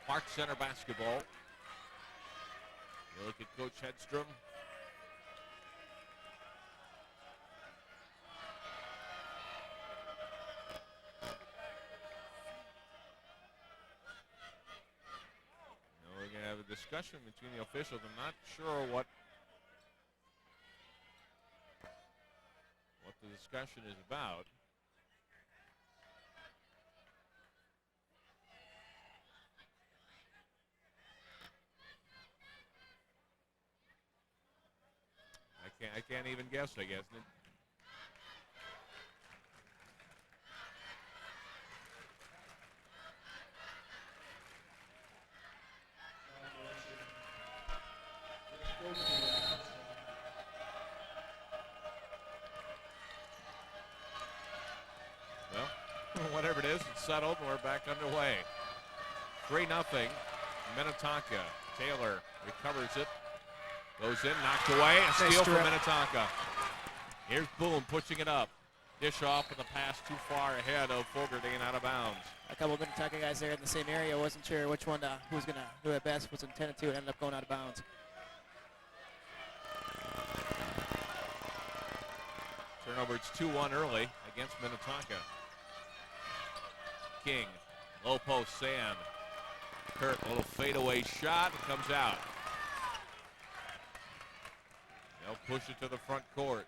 Park Center basketball. You look at Coach Hedstrom. We're going to have a discussion between the officials. I'm not sure what the discussion is about. I can't even guess, I guess. Well, whatever it is, it's settled and we're back underway. 3-0, Minnetonka. Taylor recovers it. Goes in, knocked away, a steal for Minnetonka. Here's Boone pushing it up. Dish off with a pass too far ahead of Fogarty and out of bounds. A couple of Minnetonka guys there in the same area. Wasn't sure which one who at best was intended to. It ended up going out of bounds. Turnover, it's 2-1 early against Minnetonka. King, low post, Sand. Kirk, a little fadeaway shot, it comes out. They'll push it to the front court.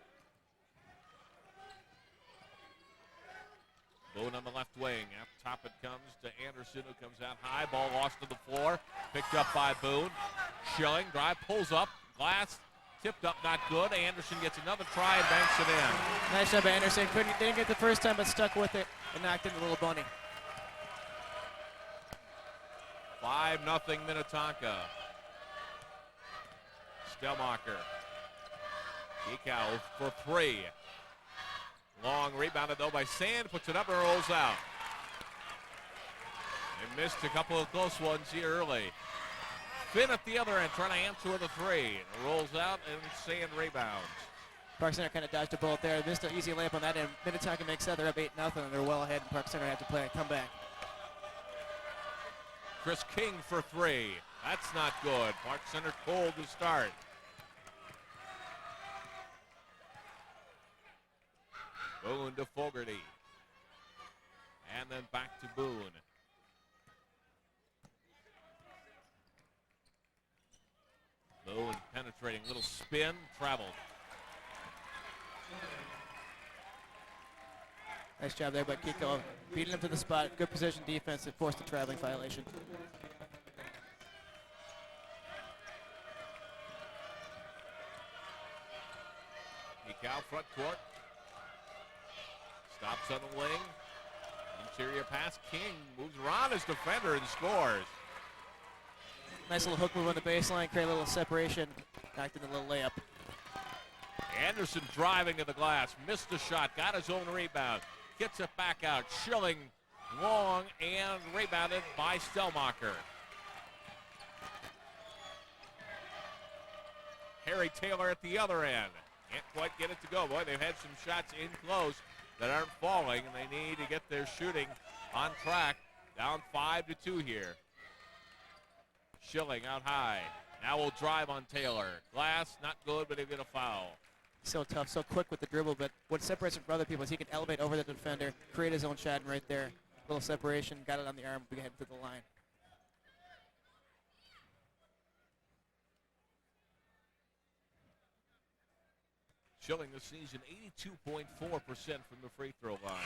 Boone on the left wing. Up top it comes to Anderson, who comes out high. Ball lost to the floor. Picked up by Boone. Schilling, drive, pulls up. Glass tipped up, not good. Anderson gets another try and banks it in. Nice job by Anderson. Didn't get the first time, but stuck with it and knocked in the little bunny. 5-0 Minnetonka. Stelmacher. Geekow for 3. Long rebounded though by Sand, puts it up and rolls out. They missed a couple of close ones here early. Finn at the other end trying to answer with a 3. It rolls out and Sand rebounds. Park Center kind of dodged a bullet there. Missed an easy layup on that end. Minnetonka makes that. They're up 8-0 and they're well ahead, and Park Center had to play a comeback. Chris King for 3. That's not good. Park Center cold to start. Boone to Fogarty. And then back to Boone. Boone penetrating, little spin, traveled. Nice job there by Kiko. Beating him to the spot. Good position defense that forced a traveling violation. Kiko front court. Stops on the wing. Interior pass. King moves around his defender and scores. Nice little hook move on the baseline. Create a little separation. Knocked in a little layup. Anderson driving to the glass. Missed the shot. Got his own rebound. Gets it back out. Schilling long and rebounded by Stelmacher. Harry Taylor at the other end. Can't quite get it to go. Boy, they've had some shots in close that aren't falling, and they need to get their shooting on track. Down 5-2 here. Schilling out high. Now we'll drive on Taylor. Glass, not good, but he'll get a foul. So tough, so quick with the dribble, but what separates him from other people is he can elevate over the defender, create his own shot, and right there, little separation, got it on the arm, we head to the line. Schilling this season 82.4% from the free throw line.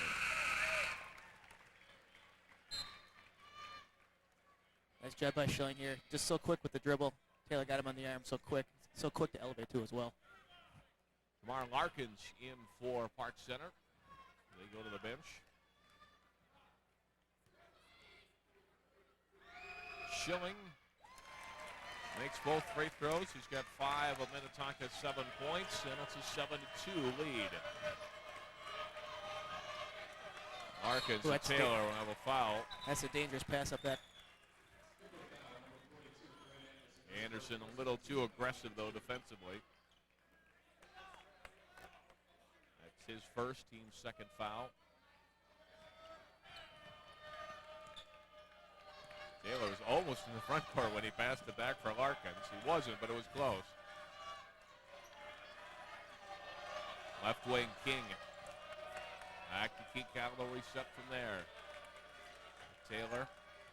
Nice job by Schilling here. Just so quick with the dribble. Taylor got him on the arm so quick to elevate too as well. Tamar Larkins in for Park Center. They go to the bench. Schilling makes both free throws. He's got 5 of Minnetonka's 7 points, and it's a 7-2 lead. Larkins and Taylor will have a foul. That's a dangerous pass up that. Anderson a little too aggressive, though, defensively. That's his first, team's second foul. Taylor's 0 almost in the front court when he passed it back for Larkins. He wasn't, but it was close. Left wing, King. Back to Kekau, the reset from there. Taylor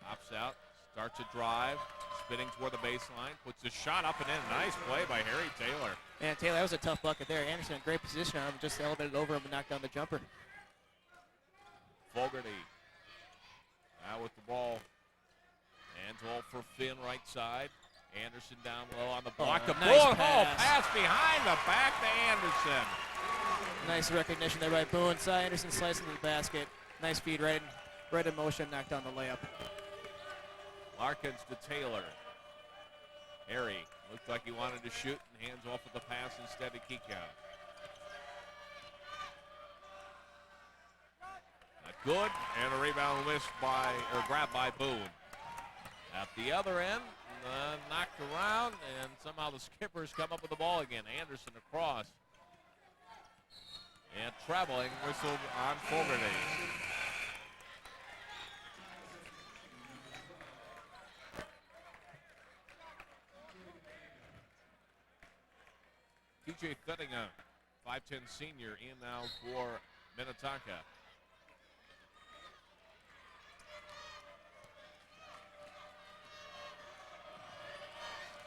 hops out, starts a drive, spinning toward the baseline, puts a shot up and in. Nice play by Harry Taylor. Man, Taylor, that was a tough bucket there. Anderson in great position on him, just elevated over him and knocked down the jumper. Fogarty now with the ball. Hands off for Finn, right side. Anderson down low on the block. The nice Boone. pass. Pass behind the back to Anderson. Nice recognition there by Boone. Saw Anderson slicing the basket. Nice feed right in motion, knocked down the layup. Larkins to Taylor. Harry looked like he wanted to shoot and hands off with the pass instead to Kekau. Not good, and a rebound missed grabbed by Boone. At the other end, knocked around, and somehow the Skippers come up with the ball again. Anderson across. And traveling whistled on Fogarty. TJ Thettinga, 5'10 senior, in now for Minnetonka.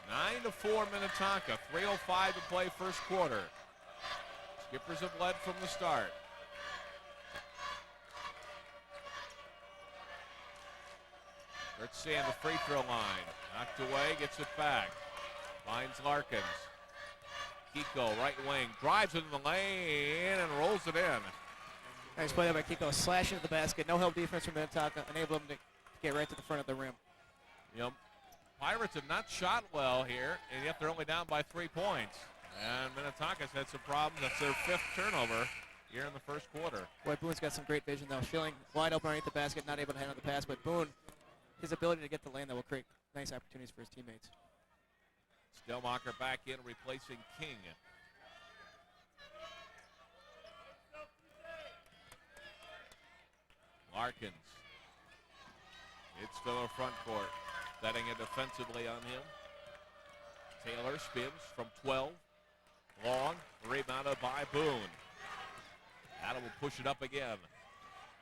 Nine to 4 Minnetonka. 3:05 to play first quarter. Skippers have led from the start. Kurt Sand, the free throw line. Knocked away, gets it back. Finds Larkins. Kekau, right wing, drives into the lane and rolls it in. Nice play there by Kekau, slashing at the basket. No help defense from Minnetonka, enable him to get right to the front of the rim. Yep. Pirates have not shot well here, and yet they're only down by 3 points. And Minnetonka's had some problems. That's their 5th turnover here in the first quarter. Boy, Boone's got some great vision, though. Schilling wide open underneath the basket, not able to handle the pass, but Boone, his ability to get the lane that will create nice opportunities for his teammates. Stelmacher back in, replacing King. Larkins. It's to the front court. Setting it defensively on him. Taylor spins from 12. Long, rebounded by Boone. Adam will push it up again.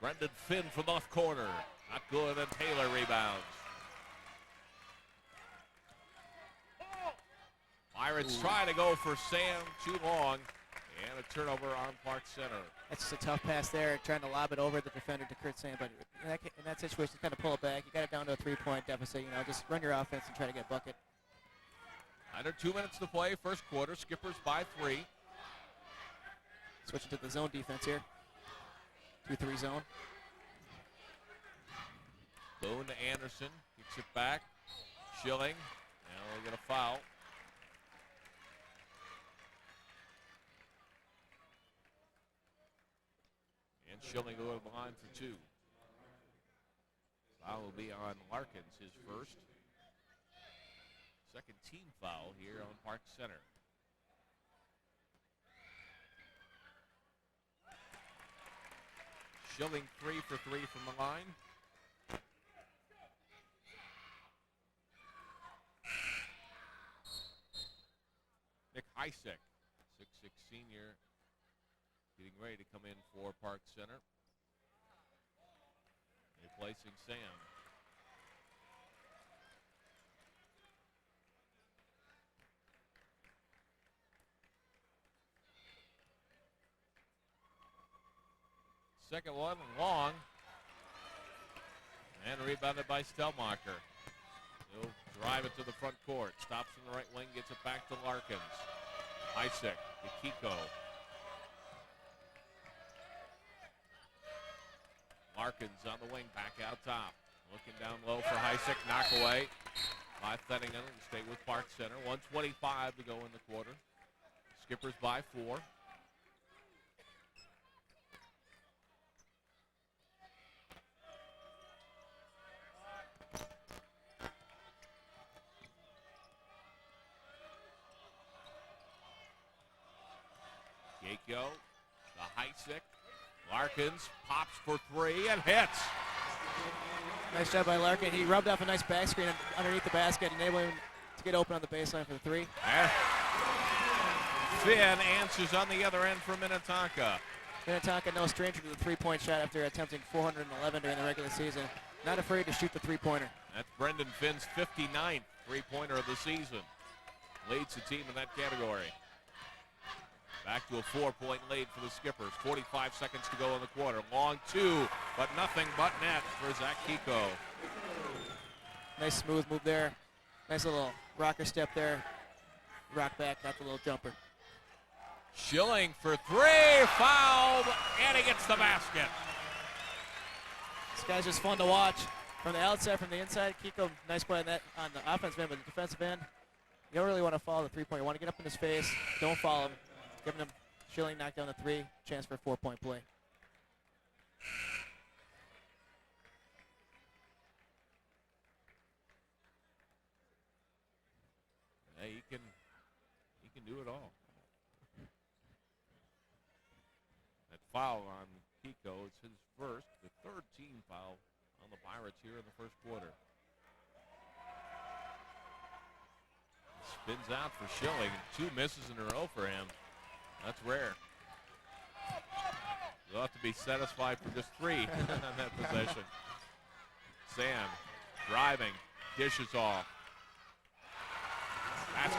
Brendan Finn from the left corner. Not good, and Taylor rebounds. Pirates try to go for Sam too long, and a turnover on Park Center. That's just a tough pass there, trying to lob it over the defender to Kurt Sam, but in that situation, kind of pull it back. You got it down to a 3-point deficit. Just run your offense and try to get a bucket. Under 2 minutes to play, first quarter. Skippers by 3. Switching to the zone defense here. 2-3 zone. Boone to Anderson. Kicks it back. Schilling. Now we'll get a foul. And Schilling go to the line for 2. Foul will be on Larkins, his first. Second team foul here on Park Center. Schilling 3 for 3 from the line. Nick Heisek, 6'6 senior, getting ready to come in for Park Center. Replacing Sam. Second one, long. And rebounded by Stelmacher. He'll drive it to the front court. Stops in the right wing, gets it back to Larkins. Isaac to Kekau. Larkins on the wing, back out top. Looking down low for Isaac, knock away by Thettinga to stay with Park Center. 1:25 to go in the quarter. Skippers by 4. Kekau, the Heisek. Larkins pops for 3 and hits. Nice job by Larkin. He rubbed off a nice back screen underneath the basket, enabling him to get open on the baseline for the three. Finn answers on the other end for Minnetonka. Minnetonka no stranger to the three-point shot after attempting 411 during the regular season. Not afraid to shoot the three-pointer. That's Brendan Finn's 59th three-pointer of the season. Leads the team in that category. Back to a 4-point lead for the Skippers. 45 seconds to go in the quarter. Long two, but nothing but net for Zach Kiko. Nice smooth move there. Nice little rocker step there. Rock back, got the little jumper. Schilling for three, fouled, and he gets the basket. This guy's just fun to watch. From the outside, from the inside, Kiko, nice play on that on the offensive end, but the defensive end, you don't really want to follow the three-point. You want to get up in his face, don't follow him. Giving him Schilling knocked down the three, chance for a 4-point play. Yeah, he can do it all. That foul on Kiko is his first, the third team foul on the Pirates here in the first quarter. Spins out for Schilling. 2 misses in a row for him. That's rare. You'll have to be satisfied for just 3 on that possession. Sand driving, dishes off.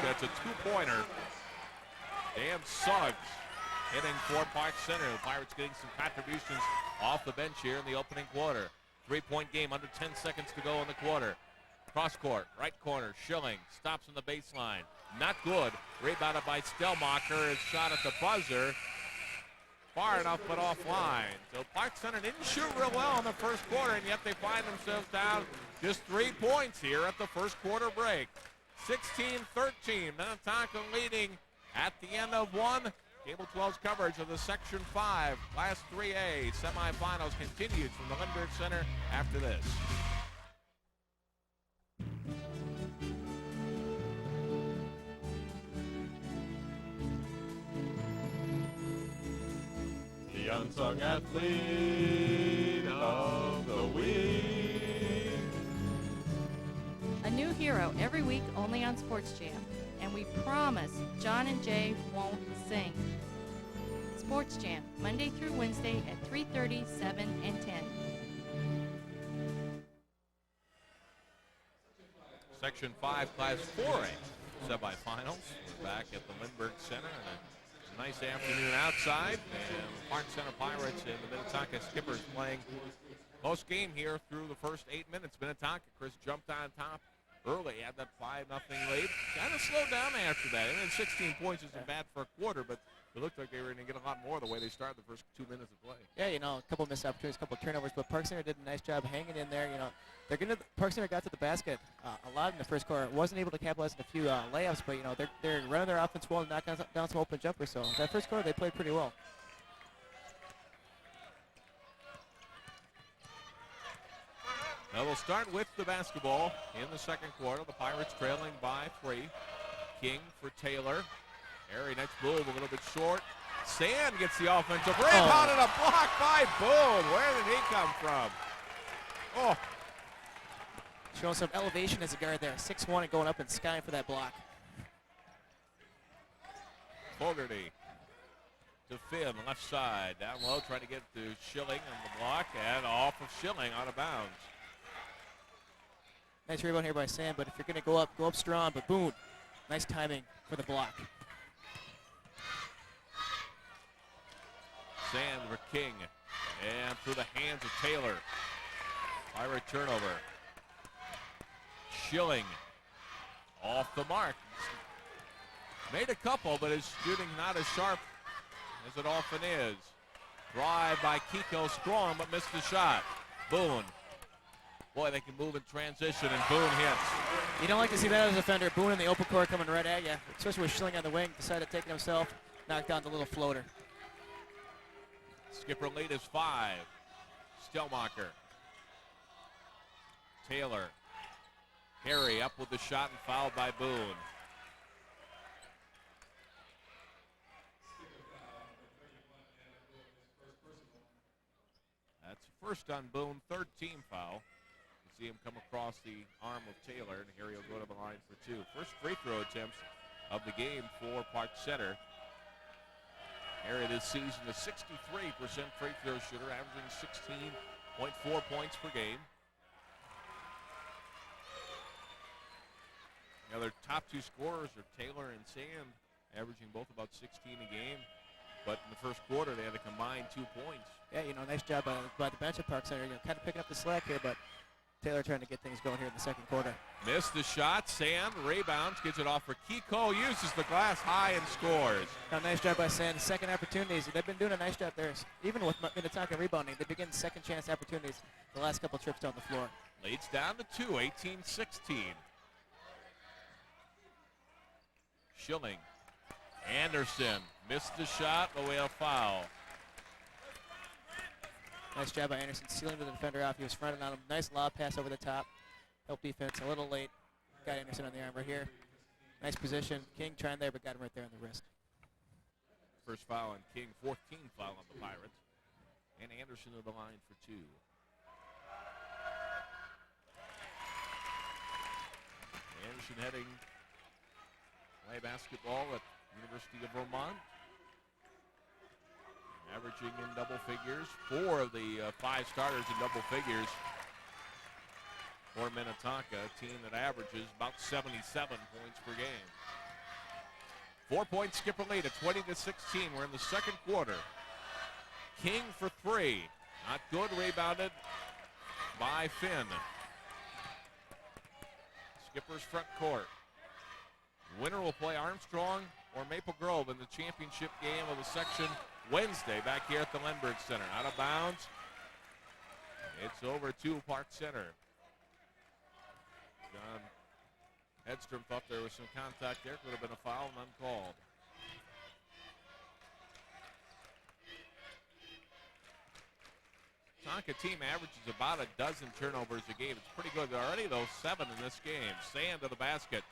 That's a 2-pointer. Dan Suggs hitting for Park Center. The Pirates getting some contributions off the bench here in the opening quarter. 3-point game, under 10 seconds to go in the quarter. Cross court, right corner, Schilling stops on the baseline. Not good. Rebounded by Stellmacher. His shot at the buzzer. Far enough, but offline. So Park Center didn't shoot real well in the first quarter, and yet they find themselves down just 3 points here at the first quarter break. 16-13. Minnetonka leading at the end of one. Cable 12's coverage of the Section 5 Class 3A semifinals continues from the Lindbergh Center after this. The unsung athlete of the week. A new hero every week only on Sports Jam. And we promise John and Jay won't sing. Sports Jam, Monday through Wednesday at 3:30, 7, and 10. Section 5 Class 4A semifinals. We're back at the Lindbergh Center. And a nice afternoon outside. And the Park Center Pirates and the Minnetonka Skippers playing close game here through the first 8 minutes. Minnetonka, Chris jumped on top early, had that 5-0 lead. Kind of slowed down after that. I mean, 16 points isn't bad for a quarter, but it looked like they were going to get a lot more the way they started the first 2 minutes of play. Yeah, you know, a couple missed opportunities, a couple turnovers, but Park Center did a nice job hanging in there. You know, Park Center got to the basket a lot in the first quarter. Wasn't able to capitalize on a few layups, but you know, they're running their offense well and knocking down some open jumpers. So that first quarter they played pretty well. Now we'll start with the basketball in the second quarter. The Pirates trailing by 3. King for Taylor. Harry, next move, a little bit short. Sand gets the offensive rebound and a block by Boone. Where did he come from? Oh. Showing some elevation as a guard there. 6'1" and going up and skying for that block. Fogarty to Finn, left side. Down low, trying to get to Schilling on the block, and off of Schilling, out of bounds. Nice rebound here by Sand, but if you're going to go up strong. But Boone, nice timing for the block. Sand for King, and through the hands of Taylor. Pirate turnover. Schilling off the mark. Made a couple, but his shooting not as sharp as it often is. Drive by Kiko strong, but missed the shot. Boone. Boy, they can move in transition, and Boone hits. You don't like to see that as a defender. Boone in the open court coming right at you, especially with Schilling on the wing. Decided to take it himself, knocked down the little floater. Skipper lead is 5. Stellmacher. Taylor. Harry up with the shot and fouled by Boone. That's first on Boone, 3rd team foul. See him come across the arm of Taylor, and here he'll go to the line for two. First free throw attempts of the game for Park Center. Harry this season a 63% free throw shooter, averaging 16.4 points per game. Now their top two scorers are Taylor and Sand, averaging both about 16 a game. But in the first quarter, they had a combined 2 points. Yeah, nice job by the bench at Park Center. Kind of picking up the slack here, but Taylor trying to get things going here in the second quarter. Missed the shot. Sand rebounds, gets it off for Kiko, uses the glass high and scores. Now, nice job by Sand. Second opportunities. They've been doing a nice job there. Even with Minnetonka rebounding, they've been getting second chance opportunities the last couple trips down the floor. Leads down to 2, 18-16. Schilling. Anderson missed the shot, but we have a foul. Nice job by Anderson sealing the defender off. He was fronting on him. Nice lob pass over the top. Help defense a little late. Got Anderson on the arm right here. Nice position. King trying there, but got him right there on the wrist. First foul on King, 14th foul on the Pirates. And Anderson to the line for two. Anderson heading play basketball at University of Vermont. Averaging in double figures. 4 of the 5 starters in double figures for Minnetonka, a team that averages about 77 points per game. 4-point skipper lead at 20-16. We're in the second quarter. King for 3. Not good. Rebounded by Finn. Skipper's front court. Winner will play Armstrong or Maple Grove in the championship game of the section Wednesday back here at the Lindbergh Center. Out of bounds. It's over to Park Center. John Hedstrom thought there was some contact there. Could have been a foul and uncalled. Tonka team averages about a dozen turnovers a game. It's pretty good. Already, though, 7 in this game. Sand to the basket.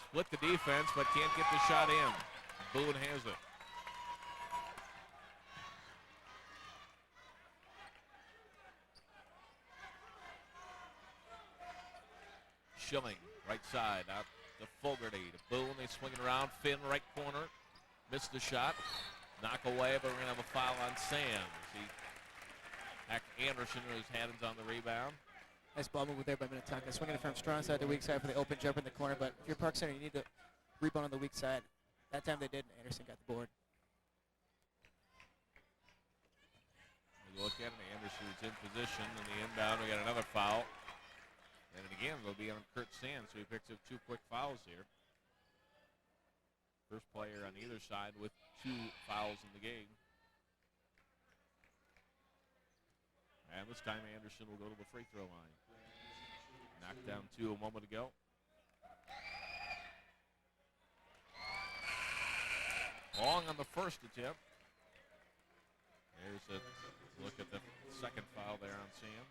Split the defense, but can't get the shot in. Boone has it. Schilling, right side, out to Fogarty, to Boone. They swing it around. Finn, right corner. Missed the shot. Knock away, but we're going to have a foul on Sam. See, Anderson with his hands on the rebound. Nice ball move there by Minnetonka. Swinging it from strong side to weak side for the open jumper in the corner. But if you're Park Center, you need to rebound on the weak side. That time they did, and Anderson got the board. We look at him. Anderson is in position. In the inbound, we got another foul. And again, it'll be on Kurt Sand, so he picks up 2 quick fouls here. First player on either side with 2 fouls in the game. And this time Anderson will go to the free throw line. Knocked down 2 a moment ago. Long on the first attempt. There's a look at the second foul there on Sam.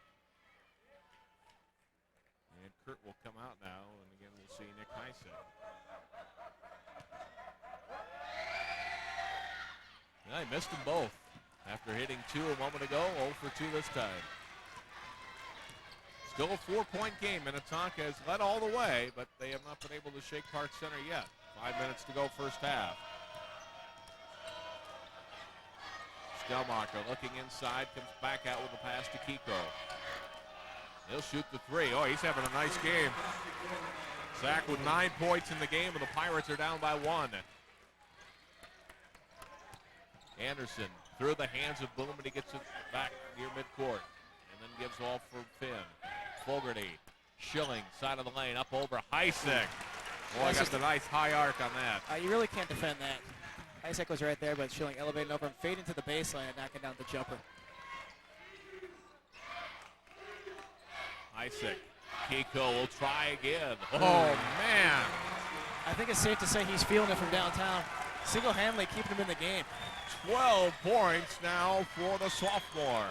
And Kurt will come out now, and again we'll see Nick Heisek. Yeah, he missed them both. After hitting 2 a moment ago, 0 for 2 this time. Still a 4-point game. Minnetonka has led all the way, but they have not been able to shake Park Center yet. 5 minutes to go first half. Stelmacher looking inside, comes back out with a pass to Kiko. He'll shoot the 3. Oh, he's having a nice game. Zach with 9 points in the game, and the Pirates are down by 1. Anderson through the hands of Boone, but he gets it back near midcourt. And then gives off for Finn. Fogarty, Schilling, side of the lane, up over Heisek. Boy, got the nice high arc on that. You really can't defend that. Heisek was right there, but Schilling elevating over him, fading to the baseline and knocking down the jumper. Heisek, Kiko will try again. Oh, man. I think it's safe to say he's feeling it from downtown. Single-handedly keeping him in the game. 12 points now for the sophomore.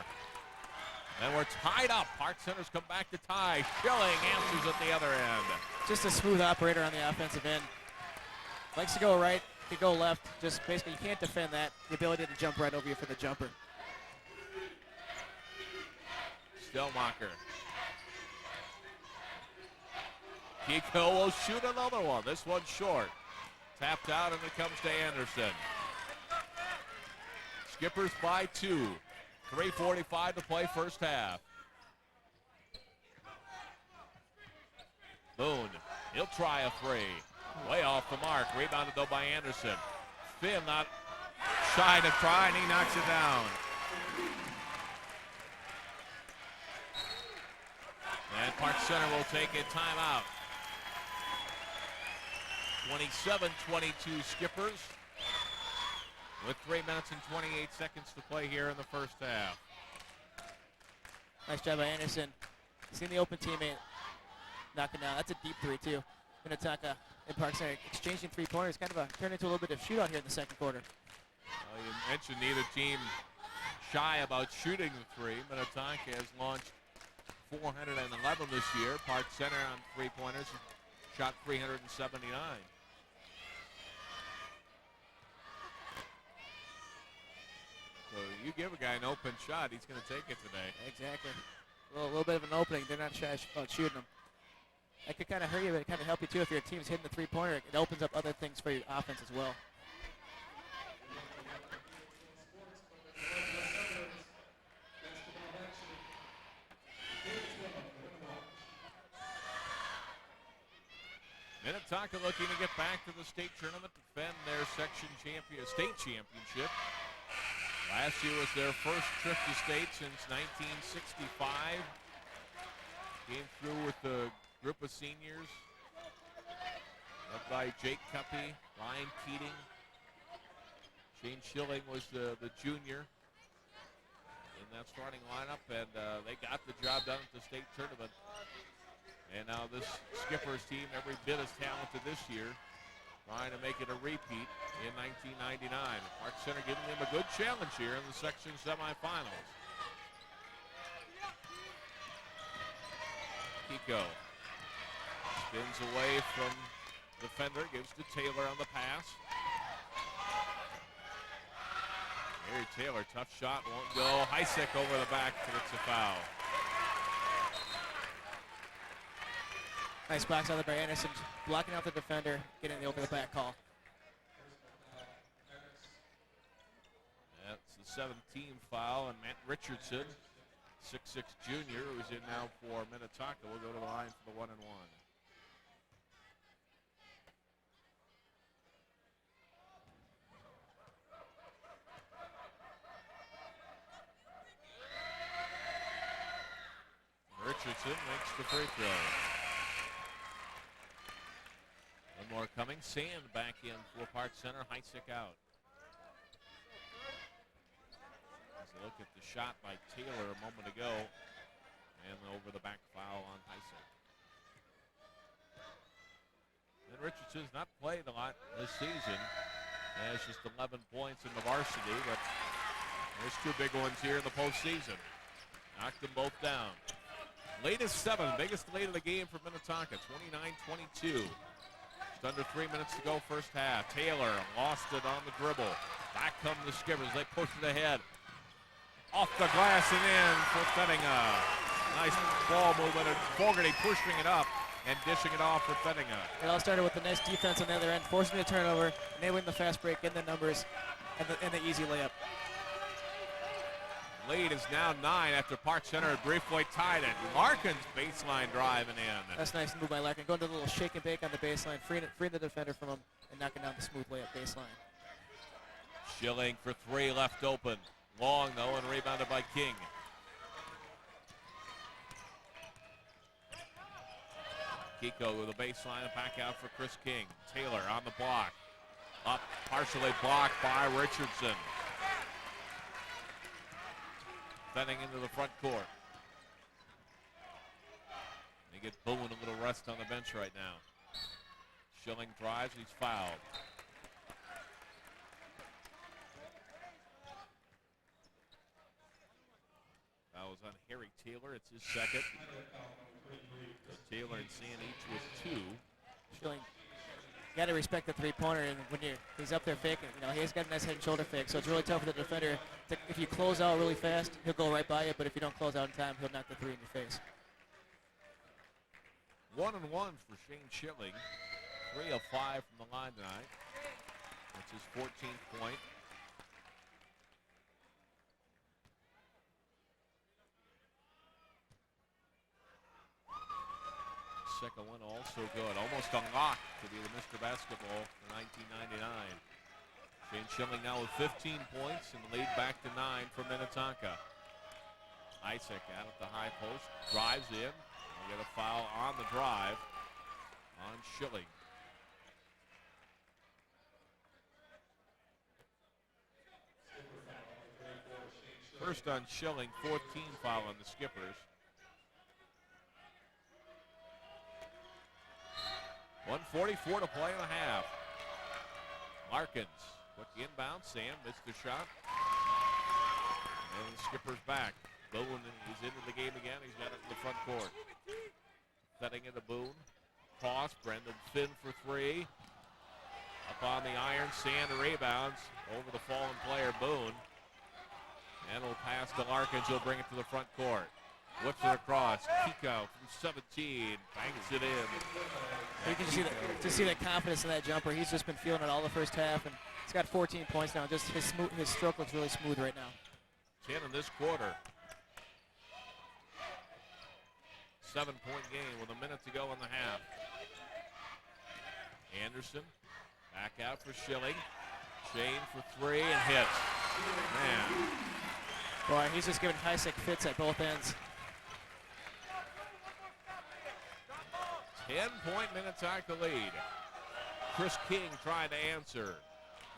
And we're tied up. Park Center's come back to tie. Schilling answers at the other end. Just a smooth operator on the offensive end. Likes to go right, could go left. Just basically, you can't defend that. The ability to jump right over you for the jumper. Stelmacher. Kiko will shoot another one. This one's short. Tapped out, and it comes to Anderson. Skippers by 2. 3:45 to play first half. Boone, he'll try a three. Way off the mark. Rebounded, though, by Anderson. Finn not shy to try, and he knocks it down. And Park Center will take a timeout. 27-22 Skippers with 3 minutes and 28 seconds to play here in the first half. Nice job by Anderson. Seen the open teammate knocking down. That's a deep three, too. Minnetonka and Park Center exchanging three-pointers. Kind of turned into a little bit of shootout here in the second quarter. Well, you mentioned neither team shy about shooting the three. Minnetonka has launched 411 this year. Park Center on three-pointers shot 379. So you give a guy an open shot, he's going to take it today. Exactly. A little bit of an opening. They're not shy about shooting them. That could kind of hurt you, but it kind of help you, too. If your team's hitting the three-pointer, it opens up other things for your offense as well. Minnetonka looking to get back to the state tournament, defend their state championship. Last year was their first trip to state since 1965. Came through with a group of seniors led by Jake Cuppy, Ryan Keating. Shane Schilling was the junior in that starting lineup, and they got the job done at the state tournament. And now this Skippers team, every bit as talented this year, trying to make it a repeat in 1999. Park Center giving them a good challenge here in the section semifinals. Kiko spins away from defender, gives to Taylor on the pass. Harry Taylor, tough shot, won't go. Heisek over the back, but it's a foul. Nice box out there by Anderson, blocking out the defender, getting the over-the-back call. That's the 17th foul, and Matt Richardson, 6'6" junior, who's in now for Minnetonka, will go to the line for the 1-and-1. Richardson makes the free throw. One more coming. Sand back in for Park Center. Heisek out. As a look at the shot by Taylor a moment ago. And over the back foul on Heisek. And Richardson's not played a lot this season. Has just 11 points in the varsity, but there's two big ones here in the postseason. Knocked them both down. Latest 7, biggest lead of the game for Minnetonka, 29-22. Just under 3 minutes to go first half. Taylor lost it on the dribble. Back come the Skippers. They push it ahead. Off the glass and in for Fettinga. Nice ball movement, and Fogarty pushing it up and dishing it off for Fettinga. It all started with a nice defense on the other end, forcing the turnover, enabling the fast break in the numbers, and the easy layup. Lead is now 9 after Park Center had briefly tied it. Larkin's baseline driving in. That's nice move by Larkin. Going to a little shake and bake on the baseline, freeing the defender from him, and knocking down the smooth layup baseline. Schilling for 3 left open. Long, though, and rebounded by King. Kiko with a baseline and back out for Chris King. Taylor on the block. Up, partially blocked by Richardson. Fetting into the front court. They get Boone a little rest on the bench right now. Schilling drives, he's fouled. Fouls on Harry Taylor, it's his second. So Taylor and Sand each with 2. Schilling, you got to respect the three-pointer, and when he's up there faking, he's got a nice head and shoulder fake, so it's really tough for the defender. If you close out really fast, he'll go right by you, but if you don't close out in time, he'll knock the three in your face. 1 and 1 for Shane Schilling. 3 of 5 from the line tonight. That's his 14th point. Second one also good. Almost unlocked to be the Mr. Basketball for 1999. Shane Schilling now with 15 points and the lead back to 9 for Minnetonka. Isaac out at the high post, drives in. We get a foul on the drive on Schilling. First on Schilling, 14 foul on the Skippers. 1:44 to play in the half. Larkins, quick inbound. Sam missed the shot. And the Skippers back. Boone is into the game again. He's got it in the front court. Setting into Boone. Cross. Brendan Finn for 3. Up on the iron. Sand rebounds over the fallen player Boone. And will pass to Larkins. He'll bring it to the front court. Whips it across. Kiko from 17. Bangs it in. You can see that confidence in that jumper. He's just been feeling it all the first half, and he's got 14 points now. Just his stroke looks really smooth right now. 10 in this quarter. 7-point game with a minute to go in the half. Anderson back out for Schilling. Shane for 3 and hits. Man. Boy, he's just giving Heisek fits at both ends. 10-point Minnetonka lead. Chris King trying to answer.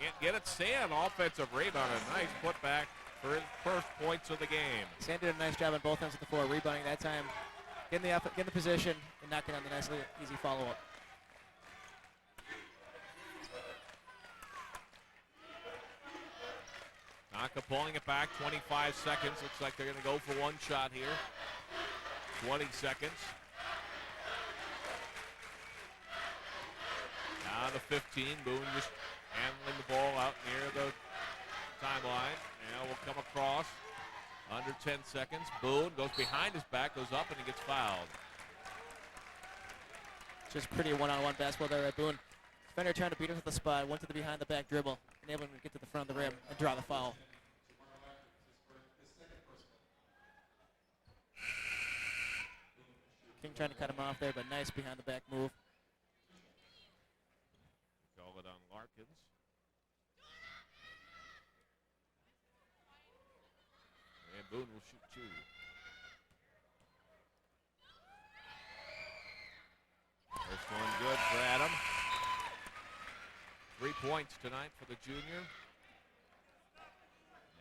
Can't get it. Sand offensive rebound. A nice putback for his first points of the game. Sand did a nice job on both ends of the floor, rebounding that time, getting the position, and knocking down the nice easy follow-up. Naka pulling it back. 25 seconds. Looks like they're going to go for one shot here. 20 seconds. Down to 15. Boone just handling the ball out near the timeline. Now will come across. Under 10 seconds. Boone goes behind his back, goes up, and he gets fouled. Just pretty one-on-one basketball there at Boone. Defender trying to beat him to the spot, went to the behind-the-back dribble, enabling him to get to the front of the rim and draw the foul. King trying to cut him off there, but nice behind-the-back move. Call it on Larkins. And Boone will shoot 2. First one good for Adam. 3 points tonight for the junior.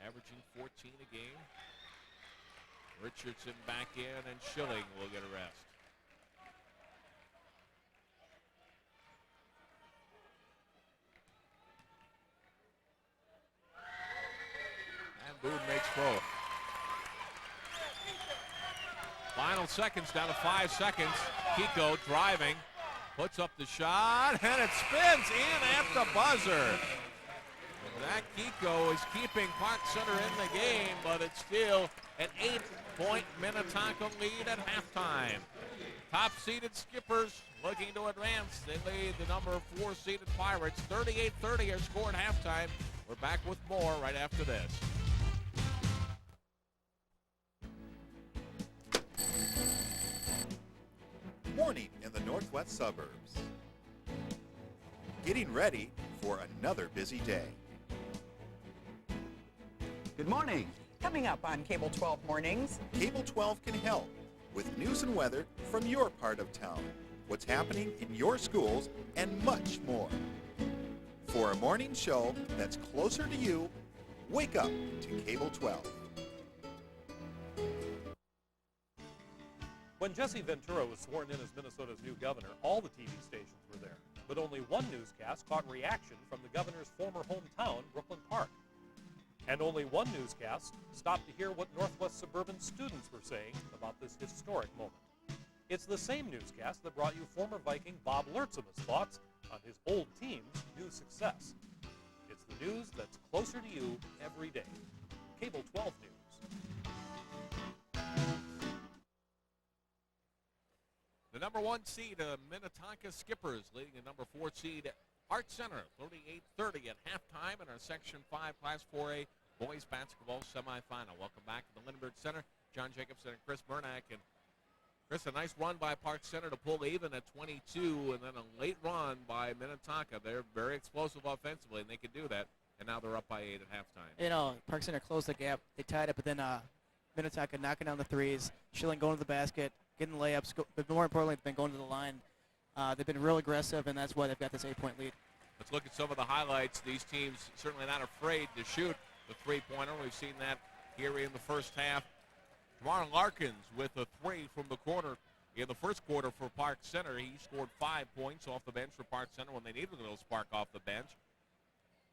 Averaging 14 a game. Richardson back in, and Schilling will get a rest. And Boone makes both. Final seconds, down to 5 seconds. Kiko driving, puts up the shot, and it spins in at the buzzer. Zach Kiko is keeping Park Center in the game, but it's still an 8-point Minnetonka lead at halftime. Top-seeded Skippers looking to advance. They lead the number 4-seeded Pirates. 38-30 are scored at halftime. We're back with more right after this. Morning in the northwest suburbs. Getting ready for another busy day. Good morning. Coming up on Cable 12 Mornings. Cable 12 can help with news and weather from your part of town, what's happening in your schools, and much more. For a morning show that's closer to you, wake up to Cable 12. When Jesse Ventura was sworn in as Minnesota's new governor, all the TV stations were there. But only one newscast caught reaction from the governor's former hometown, Brooklyn Park. And only one newscast stopped to hear what Northwest suburban students were saying about this historic moment. It's the same newscast that brought you former Viking Bob Lertzima's thoughts on his old team's new success. It's the news that's closer to you every day. Cable 12 News. The number 1 seed, Minnetonka Skippers, leading the number 4 seed, Park Center, 38-30 at halftime in our Section 5 Class 4A boys basketball semifinal. Welcome back to the Lindbergh Center. John Jacobson and Chris Bernack. And Chris, a nice run by Park Center to pull even at 22, and then a late run by Minnetonka. They're very explosive offensively, and they can do that. And now they're up by 8 at halftime. You know, Park Center closed the gap. They tied it, but then Minnetonka knocking down the threes, Schilling going to the basket, getting layups, but more importantly, they've been going to the line. They've been real aggressive, and that's why they've got this 8-point lead. Let's look at some of the highlights. These teams certainly not afraid to shoot the three-pointer. We've seen that here in the first half. Jamar Larkins with a 3 from the corner in the first quarter for Park Center. He scored 5 points off the bench for Park Center when they needed a little spark off the bench.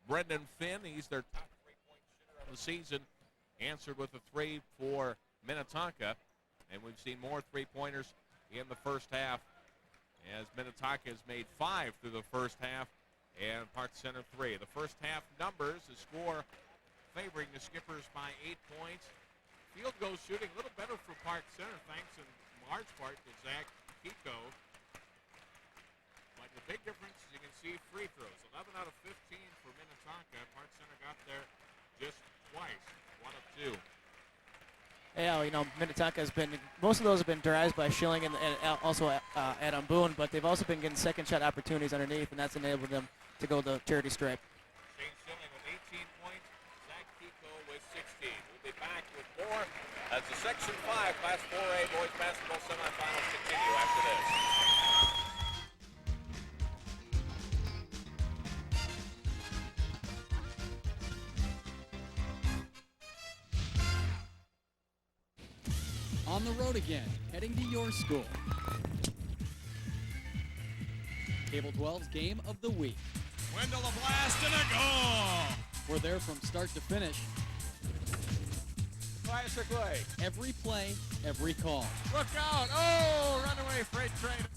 Brendan Finn, he's their top 3-point shooter of the season, answered with a 3 for Minnetonka. And we've seen more three-pointers in the first half as Minnetonka has made 5 through the first half and Park Center 3. The first half numbers, the score favoring the Skippers by 8 points. Field goal shooting a little better for Park Center, thanks in large part to Zach Kiko. But the big difference, as you can see, free throws. 11 out of 15 for Minnetonka. Park Center got there just twice, 1 of 2. Yeah, you know, Minnetonka has been, most of those have been drives by Schilling and also Adam Boone, but they've also been getting second shot opportunities underneath, and that's enabled them to go the charity stripe. Shane Schilling with 18 points, Zach Kiko with 16. We'll be back with more as the Section 5 Class 4A boys basketball semifinals continue after this. On the road again, heading to your school. Cable 12's Game of the Week. Wendell a blast and a goal! We're there from start to finish. Classic way. Every play, every call. Look out! Oh, runaway freight train.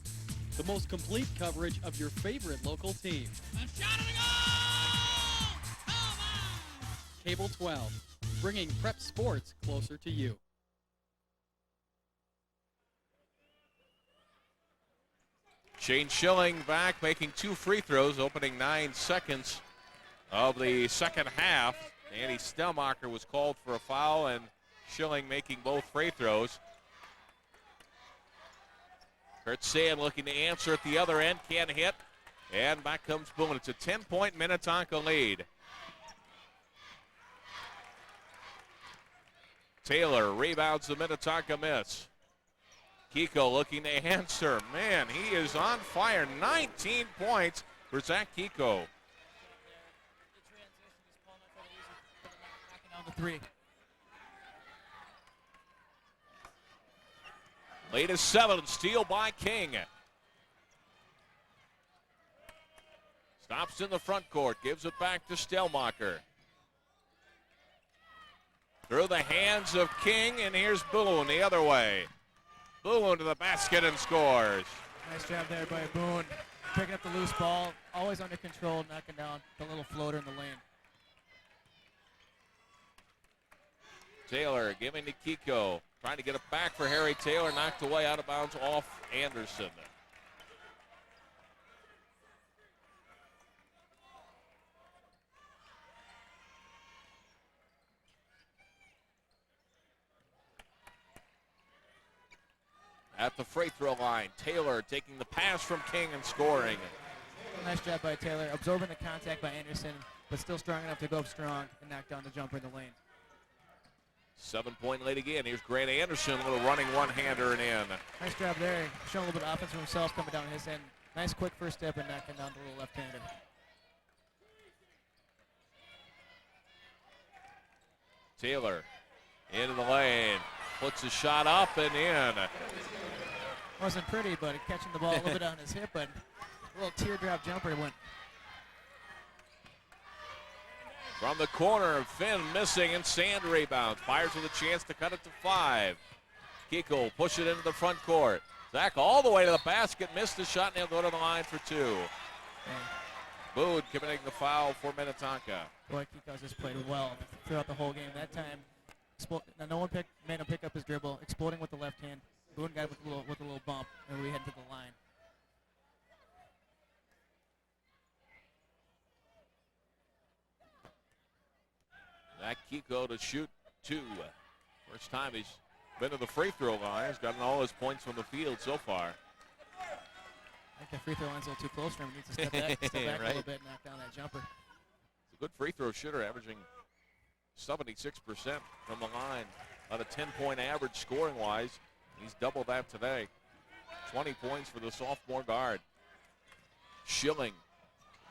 The most complete coverage of your favorite local team. A shot and a goal! Come on! Cable 12, bringing prep sports closer to you. Shane Schilling back, making 2 free throws, opening 9 seconds of the second half. Andy Stelmacher was called for a foul, and Schilling making both free throws. Kurt Sand looking to answer at the other end, can't hit, and back comes Boone. It's a 10-point Minnetonka lead. Taylor rebounds the Minnetonka miss. Kiko looking to answer. Man, he is on fire. 19 points for Zach Kiko. Down the 3. Lead is 7. Steal by King. Stops in the front court. Gives it back to Stelmacher. Through the hands of King, and here's Boone the other way. Boone to the basket and scores. Nice job there by Boone. Picking up the loose ball, always under control, knocking down the little floater in the lane. Taylor giving to Kiko. Trying to get it back for Harry Taylor. Knocked away out of bounds off Anderson. At the free throw line, Taylor taking the pass from King and scoring. Nice job by Taylor, absorbing the contact by Anderson, but still strong enough to go up strong and knock down the jumper in the lane. 7-point lead again. Here's Grant Anderson, a little running one-hander and in. Nice job there, showing a little bit of offense for himself coming down his end. Nice quick first step and knocking down the little left-hander. Taylor into the lane, puts a shot up and in. Wasn't pretty, but catching the ball a little bit on his hip, but a little teardrop jumper went. From the corner, Finn missing and Sand rebounds. Fires with a chance to cut it to 5. Kiko push it into the front court. Zach all the way to the basket, missed the shot, and he'll go to the line for 2. Boone committing the foul for Minnetonka. Boy, Kiko's just played well throughout the whole game. That time, no one made him pick up his dribble, exploding with the left hand, Boone got it with a little bump, and we head to the line. Back Kiko to shoot 2. First time he's been to the free throw line. He's gotten all his points from the field so far. I think the free throw line's a little too close for him. He needs to step back Right. a little bit and knock down that jumper. He's a good free throw shooter, averaging 76% from the line. About a 10-point average scoring-wise. He's doubled that today. 20 points for the sophomore guard. Schilling.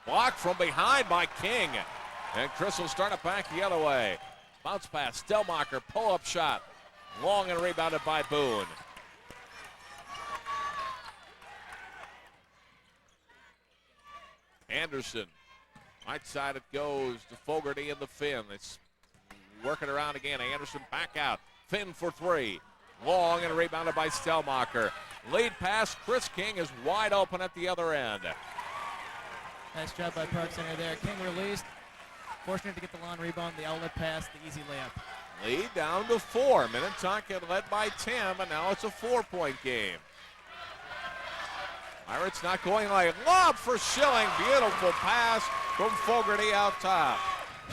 Blocked from behind by King. And Chris will start it back the other way. Bounce pass, Stelmacher, pull-up shot. Long and rebounded by Boone. Anderson. Right side it goes to Fogarty in the Finn. It's working around again. Anderson back out. Finn for 3. Long and rebounded by Stelmacher. Lead pass, Chris King is wide open at the other end. Nice job by Park Center there. King released. Fortunate to get the long rebound, the outlet pass, the easy layup. Lead down to 4. Minnetonka led by 10, and now it's a 4-point game. Pirates not going like lob for Schilling. Beautiful pass from Fogarty out top.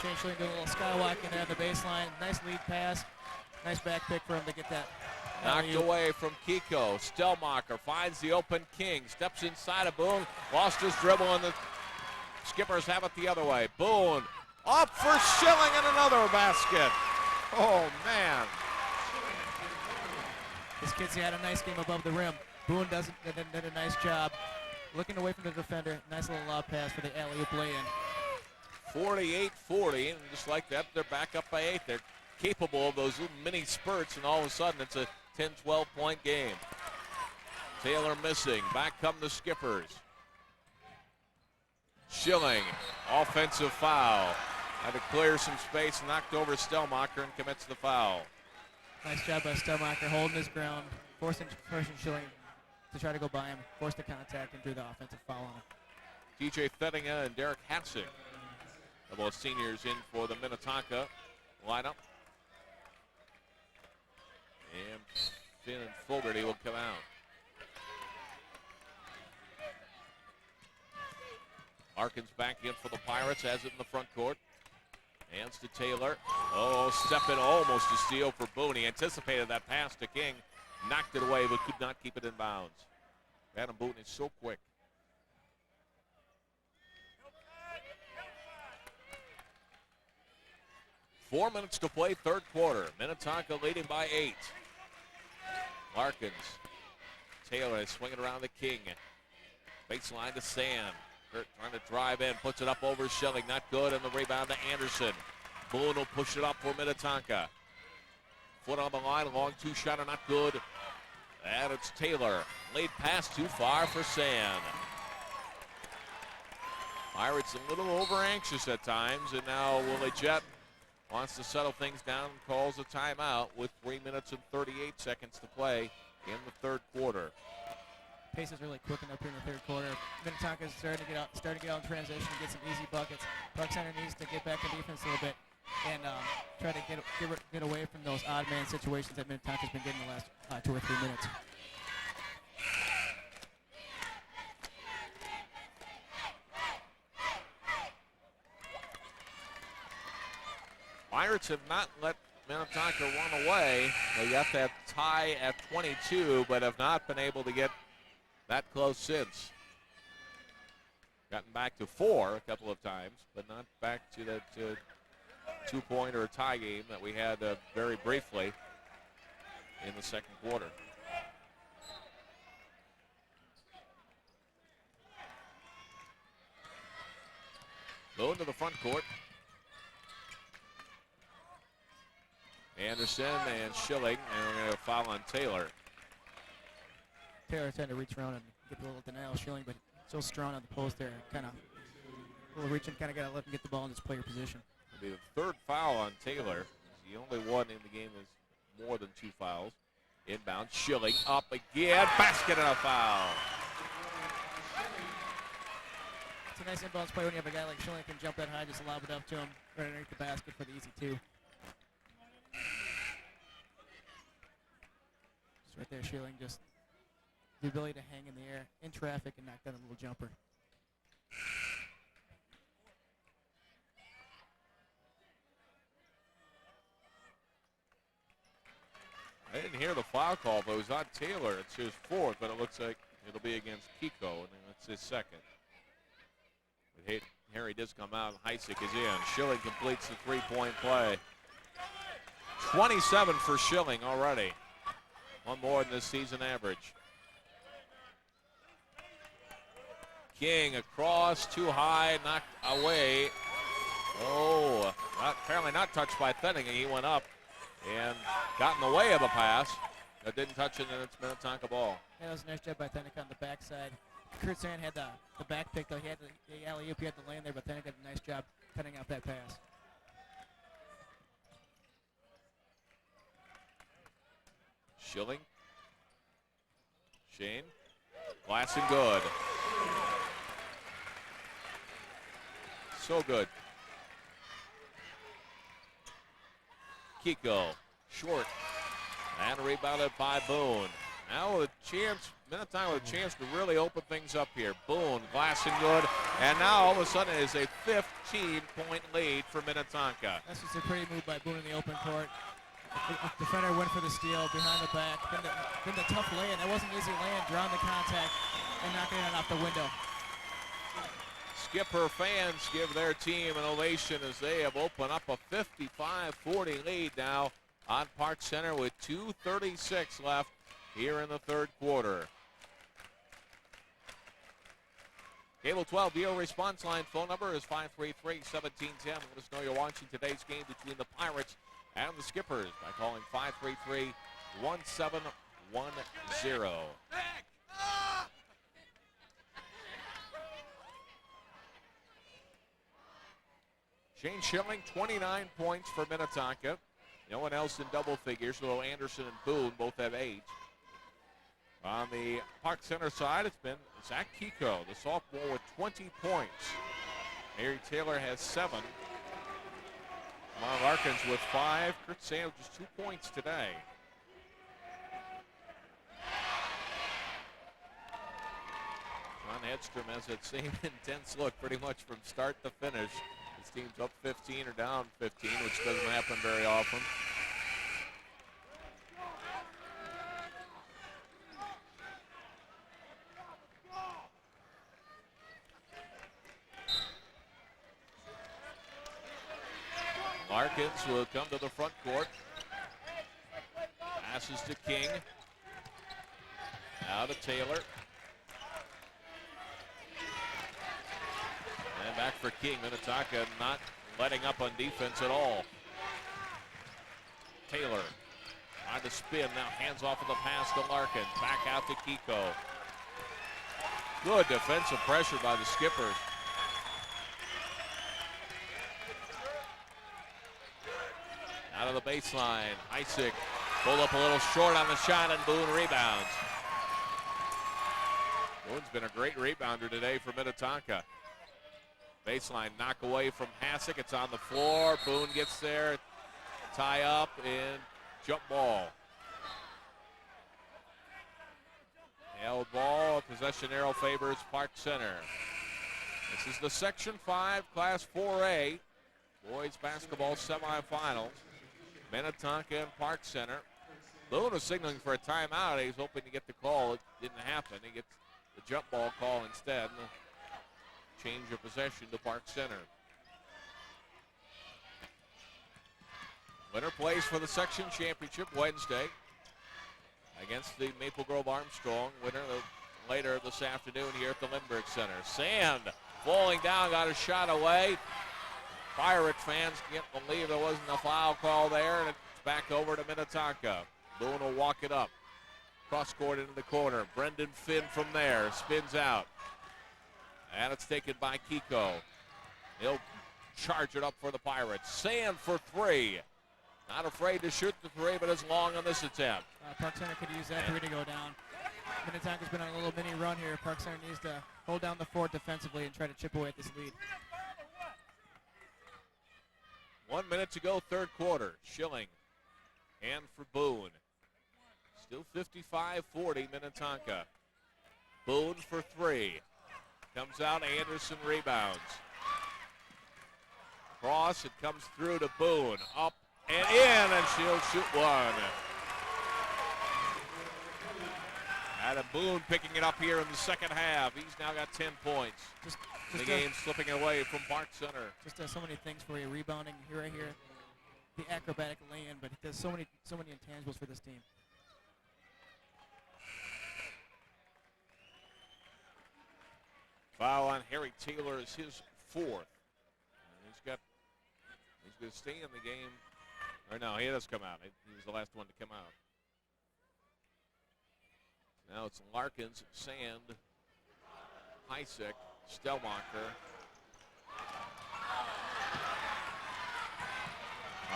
Shane Schilling doing a little skywalking there on the baseline. Nice lead pass. Nice back pick for him to get that. Knocked away from Kiko. Stelmacher finds the open King. Steps inside of Boone. Lost his dribble, and the Skippers have it the other way. Boone up for Schilling and another basket. Oh, man. This kid's had a nice game above the rim. Boone did a nice job. Looking away from the defender. Nice little lob pass for the alley-oop lay-in. 48-40, and just like that, they're back up by 8. They're capable of those little mini spurts, and all of a sudden it's a 10, 12-point game. Taylor missing. Back come the Skippers. Schilling, offensive foul. Had to clear some space, knocked over Stelmacher and commits the foul. Nice job by Stelmacher holding his ground, forcing Schilling to try to go by him, forced the contact and drew the offensive foul on him. TJ Fettinga and Derek Hatzig, couple of seniors in for the Minnetonka lineup. And Finn and Fogarty will come out. Harkins back in for the Pirates, has it in the front court. Hands to Taylor. Oh, step in almost a steal for Boone. He anticipated that pass to King. Knocked it away, but could not keep it in bounds. Adam Boone is so quick. Four minutes to play, third quarter. Minnetonka leading by 8. Larkins. Taylor is swinging around the King. Baseline to Sam. Kurt trying to drive in, puts it up over Schilling. Not good, and the rebound to Anderson. Boone will push it up for Minnetonka. Foot on the line, long two-shotter, not good. And it's Taylor. Laid pass too far for Sand. Pirates a little over-anxious at times, and now Willie Jett wants to settle things down and calls a timeout with 3 minutes and 38 seconds to play in the third quarter. Pace is really quickened up here in the third quarter. Minnetonka is starting to get out in transition, get some easy buckets. Park Center needs to get back in defense a little bit and try to get away from those odd man situations that Minnetonka's been getting the last 2 or 3 minutes. Pirates have not let Minnetonka run away. They got that tie at 22, but have not been able to get that close since. Gotten back to 4 a couple of times, but not back to that 2-point or a tie game that we had very briefly in the second quarter. Boone to the front court. Anderson and Schilling, and we're going to foul on Taylor. Taylor trying to reach around and get a little denial Schilling, but so strong on the post there. Kind of a little reaching, kind of got to let him get the ball in his player position. It'll be the third foul on Taylor. The only one in the game is more than 2 fouls. Inbound, Schilling up again, basket and a foul. It's a nice inbounds play when you have a guy like Schilling can jump that high, just lob it up to him right underneath the basket for the easy 2. Stretch there, Schilling. Just the ability to hang in the air in traffic and knock down a little jumper. I didn't hear the foul call, but it was on Taylor. It's his fourth, but it looks like it'll be against Kiko, and that's his second. But Harry does come out, and Heisig is in. Schilling completes the three-point play. 27 for Schilling already. One more than this season average. King across, too high, knocked away. Oh, apparently not touched by Fenning. He went up and got in the way of a pass that didn't touch it, and it's Minnetonka ball. Yeah, that was a nice job by Fennick on the backside. Kurt Sand had the back pick, though. He had the alley-oop, he had the lane there, but Fennick did a nice job cutting out that pass. Schilling. Shane. Glass and good. So good. Kiko, short, and rebounded by Boone. Now with a chance, Minnetonka with a chance to really open things up here. Boone, glass and good, and now all of a sudden it is a 15-point lead for Minnetonka. That's just a pretty move by Boone in the open court. The defender went for the steal behind the back. Then the tough lay-in. That wasn't an easy lay-in. Drawn the contact and knocking it off the window. Skipper fans give their team an ovation as they have opened up a 55-40 lead now on Park Center with 2:36 left here in the third quarter. Cable 12 Video response line phone number is 533-1710. Let us know you're watching today's game between the Pirates and the Skippers by calling 533-1710. Shane Schilling, 29 points for Minnetonka. No one else in double figures, although Anderson and Boone both have 8. On the Park Center side, it's been Zach Kiko, the sophomore, with 20 points. Harry Taylor has 7. Lamar Larkins with 5. Kurt Sand just 2 points today. John Hedstrom has that same intense look pretty much from start to finish. His team's up 15 or down 15, which doesn't happen very often. Larkins will come to the front court. Passes to King. Now to Taylor. And back for King. Minnetonka not letting up on defense at all. Taylor on the spin. Now hands off of the pass to Larkin. Back out to Kiko. Good defensive pressure by the Skippers. Out of the baseline. Heisig pulled up a little short on the shot, and Boone rebounds. Boone's been a great rebounder today for Minnetonka. Baseline knock away from Hasek. It's on the floor. Boone gets there. Tie up and jump ball. Held ball. Possession arrow favors Park Center. This is the Section 5 Class 4A boys basketball semifinals. Minnetonka and Park Center. Boone was signaling for a timeout. He was hoping to get the call. It didn't happen. He gets the jump ball call instead. Change of possession to Park Center. Winner plays for the section championship Wednesday against the Maple Grove Armstrong. Winner later this afternoon here at the Lindbergh Center. Sand falling down, got a shot away. Pirate fans can't believe there wasn't a foul call there, and it's back over to Minnetonka. Boone will walk it up. Cross court into the corner. Brendan Finn from there spins out. And it's taken by Kiko. He'll charge it up for the Pirates. Sand for 3. Not afraid to shoot the 3, but it's long on this attempt. Park Center could use that 3 to go down. Minnetonka's been on a little mini run here. Park Center needs to hold down the fort defensively and try to chip away at this lead. 1 minute to go, third quarter. Schilling. And for Boone. Still 55-40 Minnetonka. Boone for three. Comes out, Anderson rebounds. Cross, it comes through to Boone. Up and in, and she'll shoot one. Adam Boone picking it up here in the second half. He's now got 10 points. The game slipping away from Park Center. Just does so many things for you. Rebounding here, right here. The acrobatic lay-in, but he does so many intangibles for this team. Foul on Harry Taylor is his fourth. And he's going to stay in the game. Or no, he does come out. He was the last one to come out. Now it's Larkins, Sand, Heisek, Stellmacher.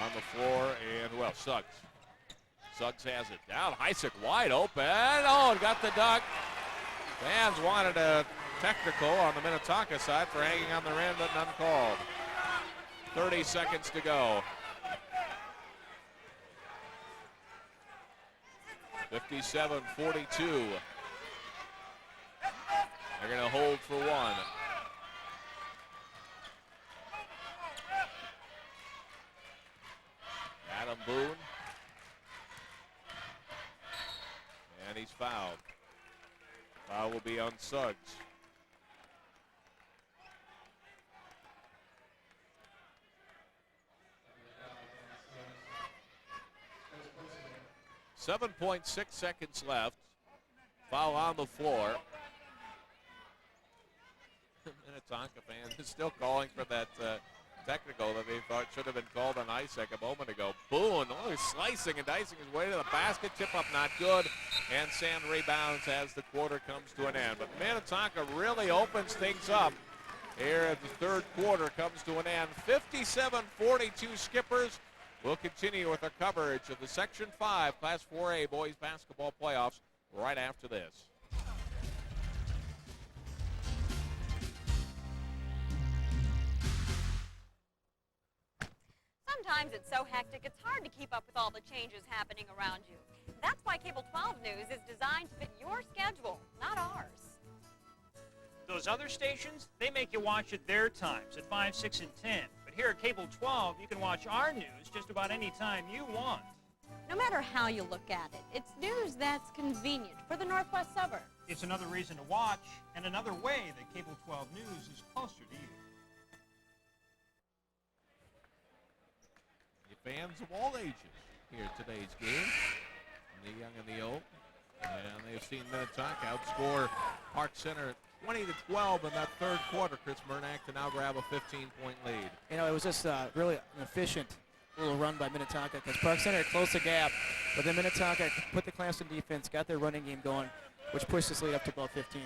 On the floor, and who else? Suggs. Suggs has it down. Heisek wide open. Oh, and got the duck. Fans wanted a technical on the Minnetonka side for hanging on the rim, but none called. 30 seconds to go. 57-42. They're going to hold for one. Adam Boone. And he's fouled. Foul will be on Suggs. .6 seconds left. Foul on the floor. Minnetonka fans is still calling for that technical that they thought should have been called on Heisek a moment ago. Boone, oh, slicing and dicing his way to the basket. Tip up not good. And Sand rebounds as the quarter comes to an end. But Minnetonka really opens things up here as the third quarter comes to an end. 57-42 Skippers. We'll continue with our coverage of the Section 5 Class 4A boys basketball playoffs right after this. Sometimes it's so hectic, it's hard to keep up with all the changes happening around you. That's why Cable 12 News is designed to fit your schedule, not ours. Those other stations, they make you watch at their times, at 5, 6, and 10. But here at Cable 12, you can watch our news just about any time you want. No matter how you look at it, it's news that's convenient for the northwest suburbs. It's another reason to watch, and another way that Cable 12 News is closer to you. Fans of all ages here at today's game, the young and the old. And they've seen Minnetonka outscore Park Center 20-12 in that third quarter. Chris Murnack to now grab a 15-point lead. You know, it was just really an efficient little run by Minnetonka because Park Center closed the gap, but then Minnetonka put the clamps in defense, got their running game going, which pushed this lead up to about 15.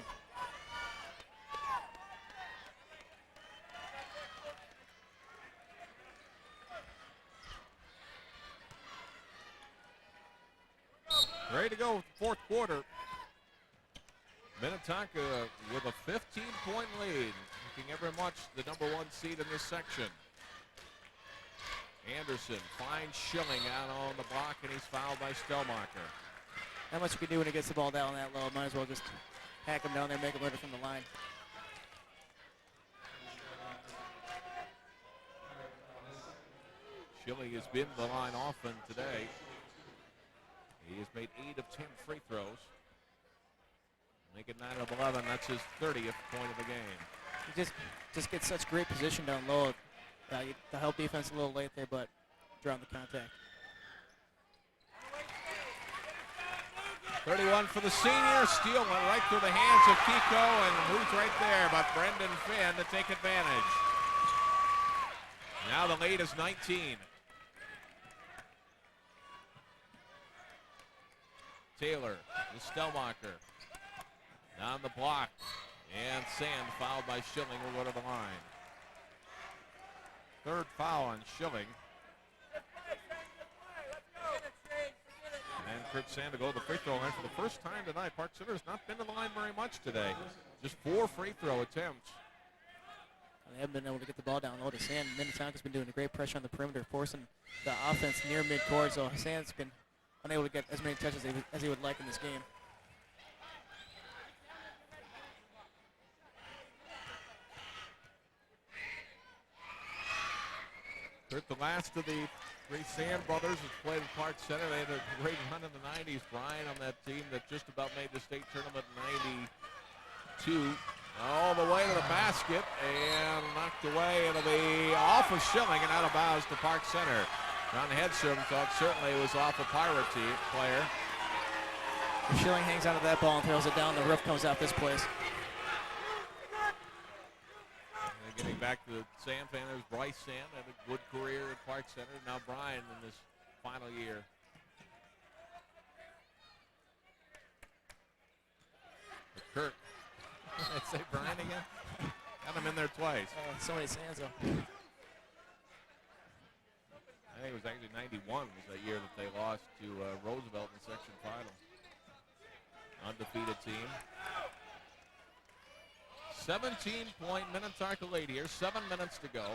Ready to go with the fourth quarter. Minnetonka with a 15-point lead, looking every much the number one seed in this section. Anderson finds Schilling out on the block, and he's fouled by Stellmacher. Not much you can do when he gets the ball down that low. Might as well just hack him down there, make him let it from the line. Schilling has been the line often today. He has made 8 of 10 free throws. Make it 9 of 11. That's his 30th point of the game. He just gets such great position down low. The help defense a little late there, but drawing the contact. 31 for the senior. Steal went right through the hands of Kiko and moves right there by Brendan Finn to take advantage. Now the lead is 19. Taylor to Stellmacher. Down the block. And Sand fouled by Schilling will go to the line. Third foul on Schilling. And Kurt Sand to go to the free throw line for the first time tonight. Park Center has not been to the line very much today. Just 4 free throw attempts. They haven't been able to get the ball down low to Sand. Minnetonka's been doing a great pressure on the perimeter, forcing the offense near midcourt. So Sand's been unable to get as many touches as he would like in this game. Kurt, the last of the three Sand brothers has played in Park Center. They had a great run in the 90s. Brian on that team that just about made the state tournament in 92. All the way to the basket and knocked away. It'll be off of Schilling and out of bounds to Park Center. John Hedstrom thought certainly it was off a Pirate player. If Schilling hangs onto that ball and throws it down, the roof comes out this place. And getting back to the Sand fan, there's Bryce Sand, had a good career at Park Center. Now Brian in this final year. But Kirk. I'd say Brian again. Got him in there twice. So many Sands though. I think it was actually 91 was that year that they lost to Roosevelt in the section final. Undefeated team. 17-point Minnetonka lead here. 7 minutes to go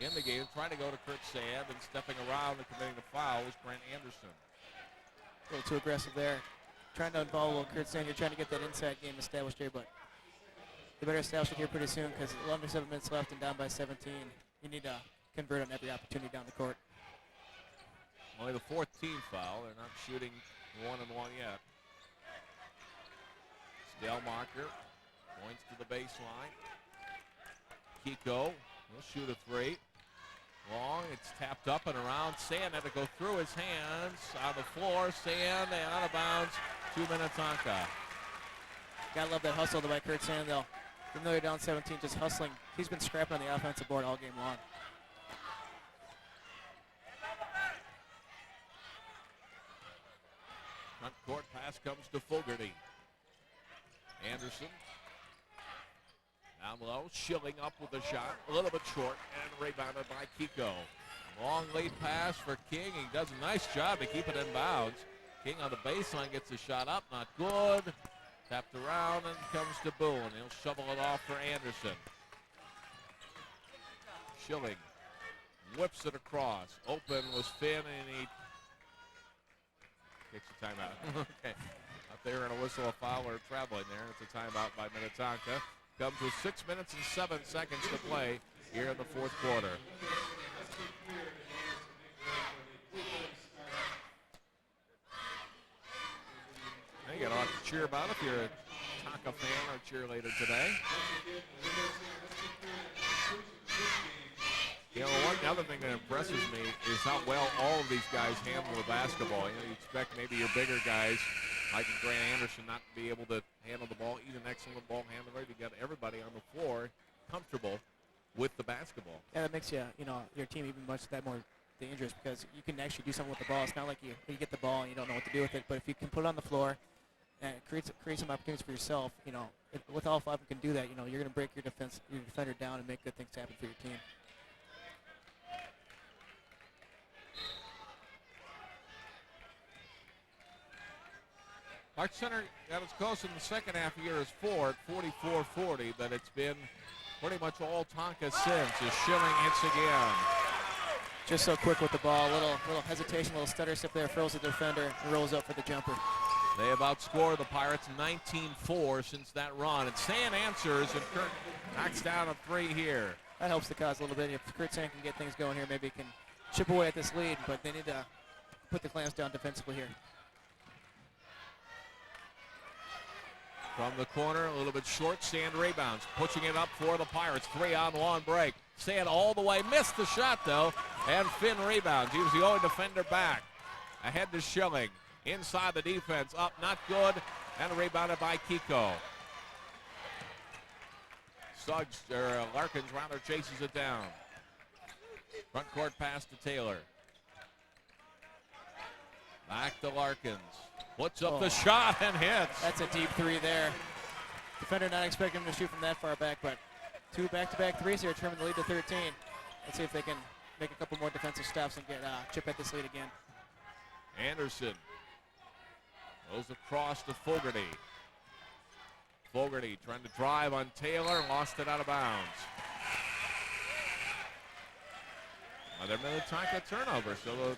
in the game. Trying to go to Kurt Sand and stepping around and committing the foul was Grant Anderson. A little too aggressive there. Trying to involve a little Kurt Sand. You're trying to get that inside game established here, but you better establish it here pretty soon because 11 or 7 minutes left and down by 17. You need to convert on every opportunity down the court. Only the 14th foul. They're not shooting 1-1 yet. Stelmacher points to the baseline. Kiko will shoot a three. Long, it's tapped up and around. Sand had to go through his hands on the floor. Sand and out of bounds to Minnetonka. Gotta love that hustle by Kurt Sand though. Even though you're down 17, just hustling. He's been scrapping on the offensive board all game long. Front court pass comes to Fogarty. Anderson. Down low, Schilling up with the shot. A little bit short and rebounded by Kiko. Long lead pass for King. He does a nice job to keep it in bounds. King on the baseline gets the shot up. Not good. Tapped around and comes to Boone. He'll shovel it off for Anderson. Schilling whips it across. Open was Finn and he takes a timeout. Okay. Out there and a whistle, a foul or traveling there. It's a timeout by Minnetonka. Comes with 6 minutes and 7 seconds to play here in the fourth quarter. You got a lot to cheer about if you're a Tonka fan or cheerleader today. You know, one other thing that impresses me is how well all of these guys handle the basketball. You know, you expect maybe your bigger guys, like Grant Anderson, not to be able to handle the ball. He's an excellent ball handler. You got everybody on the floor comfortable with the basketball. Yeah, that makes you, your team even much that more dangerous because you can actually do something with the ball. It's not like you get the ball and you don't know what to do with it. But if you can put it on the floor and create some opportunities for yourself, with all five of them can do that. You're going to break your defender down and make good things happen for your team. Park Center got as close in the second half year as 4 at 44-40, but it's been pretty much all Tonka since as Schilling hits again. Just so quick with the ball, little hesitation, little stutter step there, throws the defender, and rolls up for the jumper. They have outscored the Pirates 19-4 since that run. And Sand answers, and Kurt knocks down a three here. That helps the cause a little bit. If Kurt Sand can get things going here, maybe he can chip away at this lead, but they need to put the clamps down defensively here. From the corner, a little bit short, Sand rebounds, pushing it up for the Pirates. 3-on-1 break. Sand all the way, missed the shot though, and Finn rebounds. He was the only defender back. Ahead to Schilling. Inside the defense, up, not good, and rebounded by Kiko. Larkins rather chases it down. Front court pass to Taylor. Back to Larkins. Puts up the shot and hits. That's a deep three there. Defender not expecting him to shoot from that far back, but 2 back-to-back threes here, trimming the lead to 13. Let's see if they can make a couple more defensive stops and get chip at this lead again. Anderson goes across to Fogarty. Fogarty trying to drive on Taylor, lost it out of bounds. Another Minnetonka turnover, so the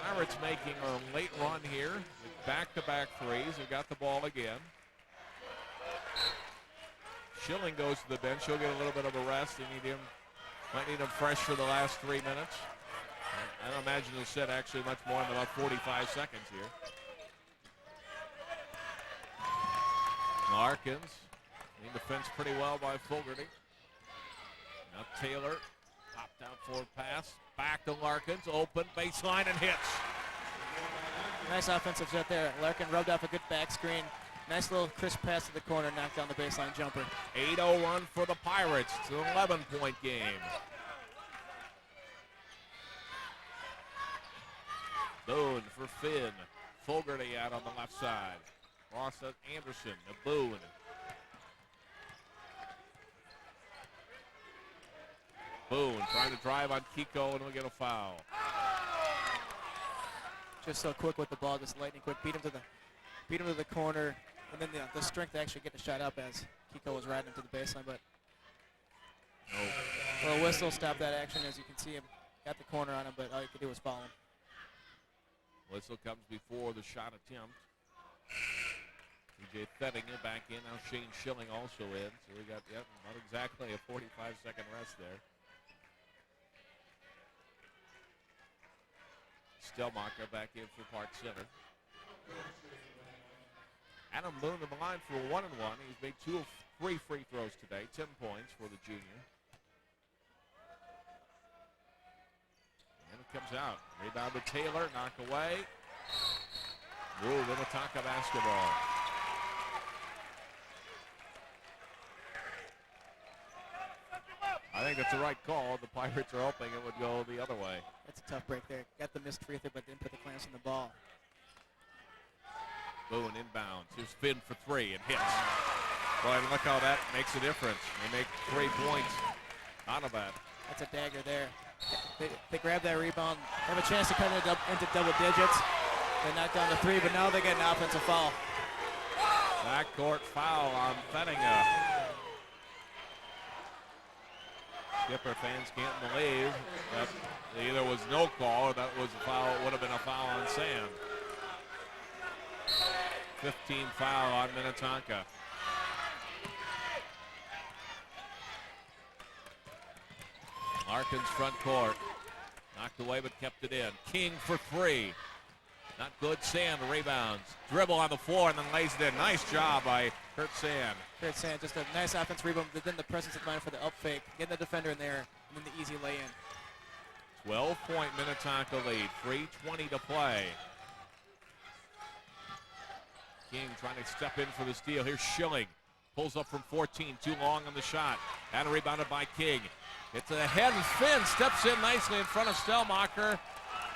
Pirates making a late run here with back-to-back threes. They've got the ball again. Schilling goes to the bench. He'll get a little bit of a rest. They need him, might need him fresh for the last 3 minutes. I don't imagine he'll sit actually much more than about 45 seconds here. Larkins being defensed pretty well by Fogarty. Now Taylor, popped out forward pass. Back to Larkins, open, baseline, and hits. Nice offensive set there. Larkin rubbed off a good back screen. Nice little crisp pass to the corner, knocked down the baseline jumper. 8-0 run for the Pirates. It's an 11-point game. Boone for Finn. Fogarty out on the left side. Ross Anderson to Boone. Boone trying to drive on Kiko and will get a foul. Just so quick with the ball, just lightning quick. Beat him to the corner, and then the strength to actually get the shot up as Kiko was riding him to the baseline. But well, whistle stopped that action. As you can see, him got the corner on him, but all he could do was follow him. Whistle comes before the shot attempt. TJ Thettinger back in. Now Shane Schilling also in. So we got not exactly a 45-second rest there. Stelmacher back in for Park Center. Adam Boone to the line for a 1-and-1. He's made 2 of 3 free throws today. 10 points for the junior. And it comes out. Rebound to Taylor. Knocked away. Ooh, Minnetonka basketball. I think that's the right call. The Pirates are hoping it would go the other way. That's a tough break there. Got the missed free throw, but didn't put the clamps on the ball. Boone inbounds. Here's Finn for 3 and hits. Boy, and look how that makes a difference. They make 3 points out of that. That's a dagger there. They grab that rebound, have a chance to cut it up into double digits. They knock down the 3, but now they get an offensive foul. Backcourt foul on Thettinger. Skipper fans can't believe that either was no call or that was a foul. It would have been a foul on Sand. 15 foul on Minnetonka. Larkins front court. Knocked away but kept it in. King for 3. Not good. Sand rebounds. Dribble on the floor and then lays it in. Nice job by Kurt Sand. Kurt Sand, just a nice offensive rebound, but then the presence of mind for the up fake. Getting the defender in there, and then the easy lay-in. 12-point Minnetonka lead. 3:20 to play. King trying to step in for the steal. Here's Schilling. Pulls up from 14. Too long on the shot. And rebounded by King. It's a head and Finn steps in nicely in front of Stelmacher.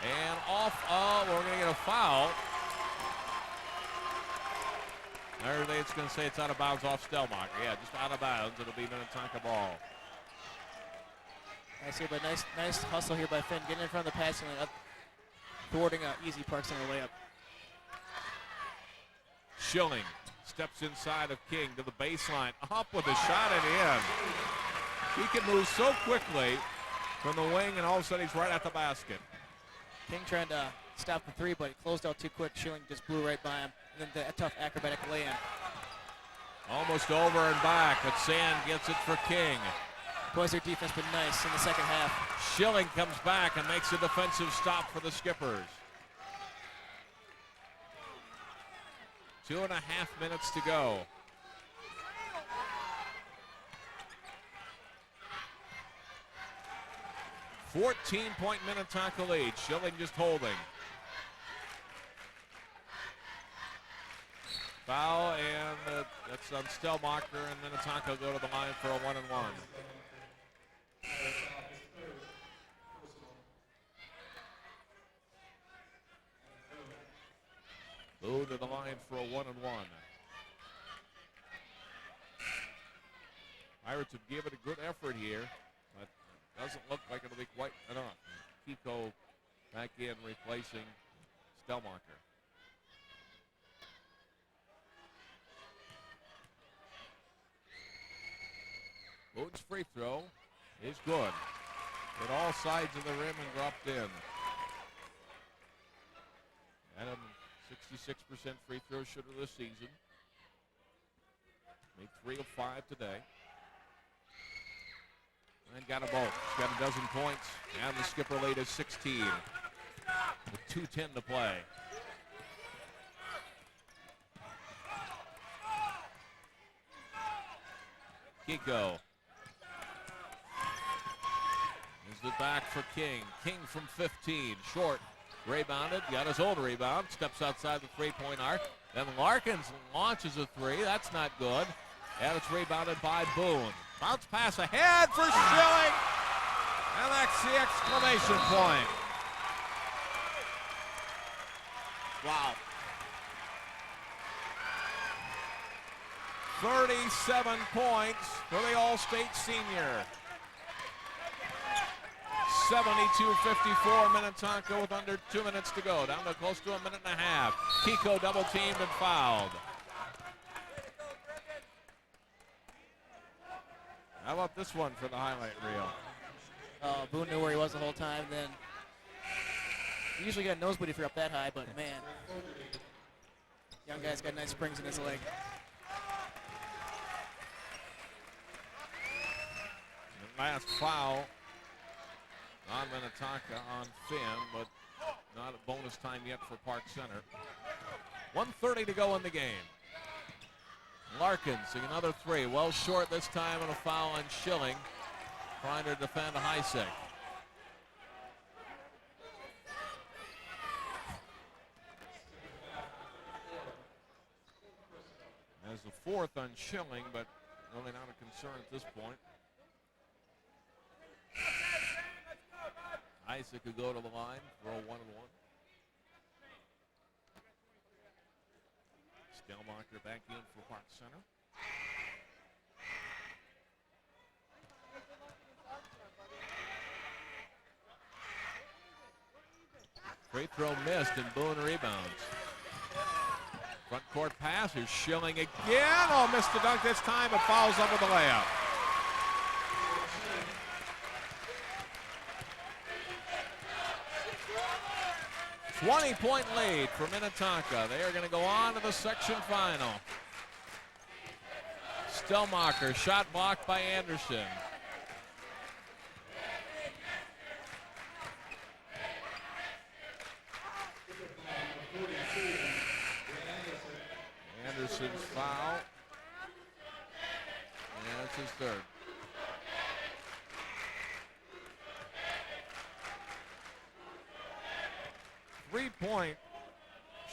And off of, we're going to get a foul. Everybody's going to say it's out of bounds off Stelmacher. Yeah, just out of bounds. It'll be Minnetonka ball. Nice here, but nice hustle here by Finn. Getting in front of the passing lane, thwarting an easy Park Center layup. Schilling steps inside of King to the baseline. Up with a shot and in. He can move so quickly from the wing, and all of a sudden he's right at the basket. King trying to stop the 3, but he closed out too quick. Schilling just blew right by him. And then the tough acrobatic lay-in. Almost over and back, but Sand gets it for King. Boys, their defense been nice in the second half. Schilling comes back and makes a defensive stop for the Skippers. 2.5 minutes to go. Fourteen-point Minnetonka lead. Schilling just holding. Foul, and that's on Stelmacher, and Minnetonka go to the line for a 1-and-1. Boone to the line for a 1-and-1. Pirates have given a good effort here, but doesn't look like it'll be quite enough. Kiko back in replacing Stelmacher. Boone's free throw is good. Hit all sides of the rim and dropped in. Adam, 66% free throw shooter this season. Made 3 of 5 today. And got a bolt. She's got a dozen points. And the skipper lead is 16. With 2:10 to play. Kiko. Is it back for King. King from 15. Short. Rebounded. Got his own rebound. Steps outside the three-point arc. Then Larkins launches a three. That's not good. And it's rebounded by Boone. Bounce pass ahead for Schilling. And that's the exclamation point. Wow. 37 points for the All-State senior. 72-54 Minnetonka with under 2 minutes to go. Down to close to a minute and a half. Kiko double teamed and fouled. How about this one for the highlight reel? Boone knew where he was the whole time. Then you usually get a nosebleed if you're up that high, but man, young guy's got nice springs in his leg. The last foul on Minnetonka on Finn, but not a bonus time yet for Park Center. 1:30 to go in the game. Larkins, another three. Well short this time, and a foul on Schilling, trying to defend Heisek. As the fourth on Schilling, but really not a concern at this point. Isaac could go to the line for a 1-and-1. Stelmacher back in for Park Center. Free throw missed and Boone rebounds. Front court pass is Schilling again. Oh, missed the dunk this time, but fouls up with the layup. A 20-point lead for Minnetonka. They are going to go on to the section final. Stelmacher, shot blocked by Anderson. Anderson's foul. And that's his third. Three-point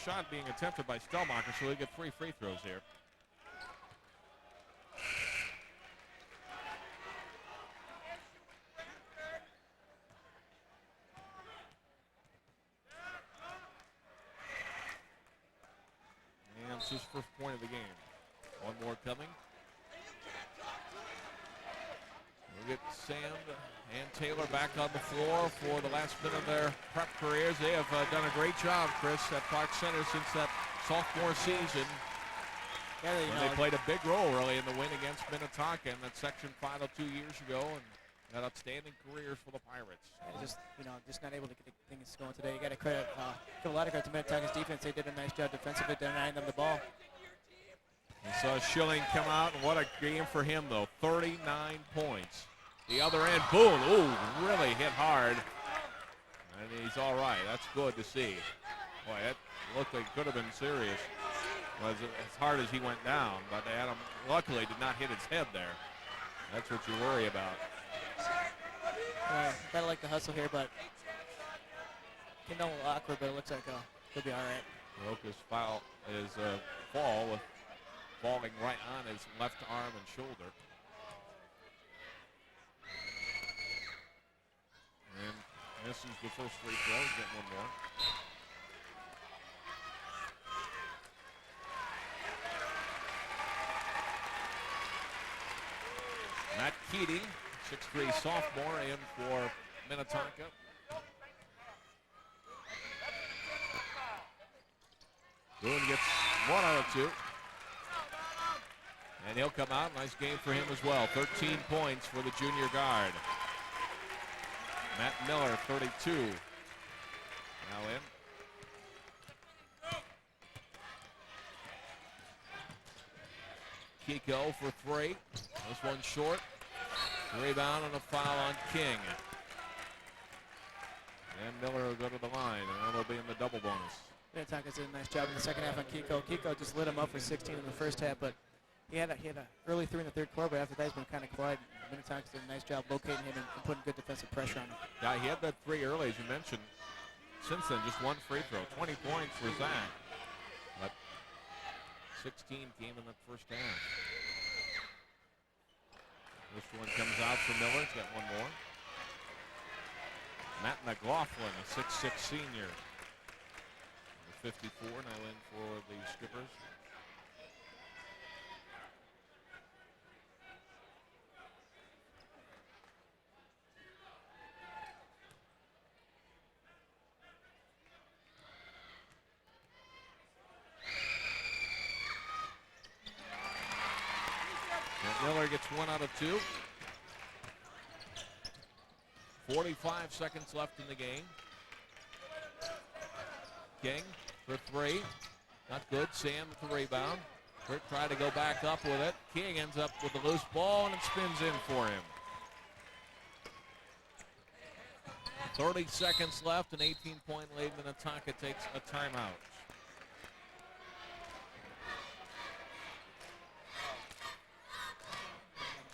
shot being attempted by Stelmacher, so he'll get 3 free throws here. And it's his first point of the game. One more coming. We'll get Sam and Taylor back on the floor for the last bit of their prep careers. They have done a great job, Chris, at Park Center since that sophomore season. Yeah, they played a big role really in the win against Minnetonka in that section final 2 years ago, and had outstanding careers for the Pirates. Yeah, just not able to get things going today. You got to give a lot of credit to Minnetonka's defense. They did a nice job defensively denying them the ball. We saw Schilling come out, and what a game for him, though. 39 points. The other end, Boone, ooh, really hit hard. And he's all right. That's good to see. Boy, that looked like it could have been serious. Was as hard as he went down, but Adam luckily did not hit his head there. That's what you worry about. Gotta like the hustle here, but getting a little awkward, but it looks like he'll be all right. Roka's foul is fall with falling right on his left arm and shoulder. And misses the first free throw. Get one more. Matt Keating, 6'3" sophomore, in for Minnetonka. Boone gets 1 out of 2. And he'll come out. Nice game for him as well. 13 points for the junior guard. Matt Miller, 32. Now in. Kiko for three. This one short. Rebound and a foul on King. And Miller will go to the line, and that'll be in the double bonus. Minnetonka did a nice job in the second half on Kiko. Kiko just lit him up for 16 in the first half, but he had a early three in the third quarter, but after that he's been kind of quiet. Minnetonka did a nice job locating him and putting good defensive pressure on him. Yeah, he had that three early, as you mentioned. Since then, just one free throw. 20 points for Zach. But 16 came in the first half. This one comes out for Miller. He's got one more. Matt McLaughlin, a 6'6 senior. Number 54 now in for the Skippers. Miller gets 1 out of 2. 45 seconds left in the game. King for three. Not good. Sam with the rebound. Britt tried to go back up with it. King ends up with a loose ball and it spins in for him. 30 seconds left, an 18-point lead. Minnetonka takes a timeout.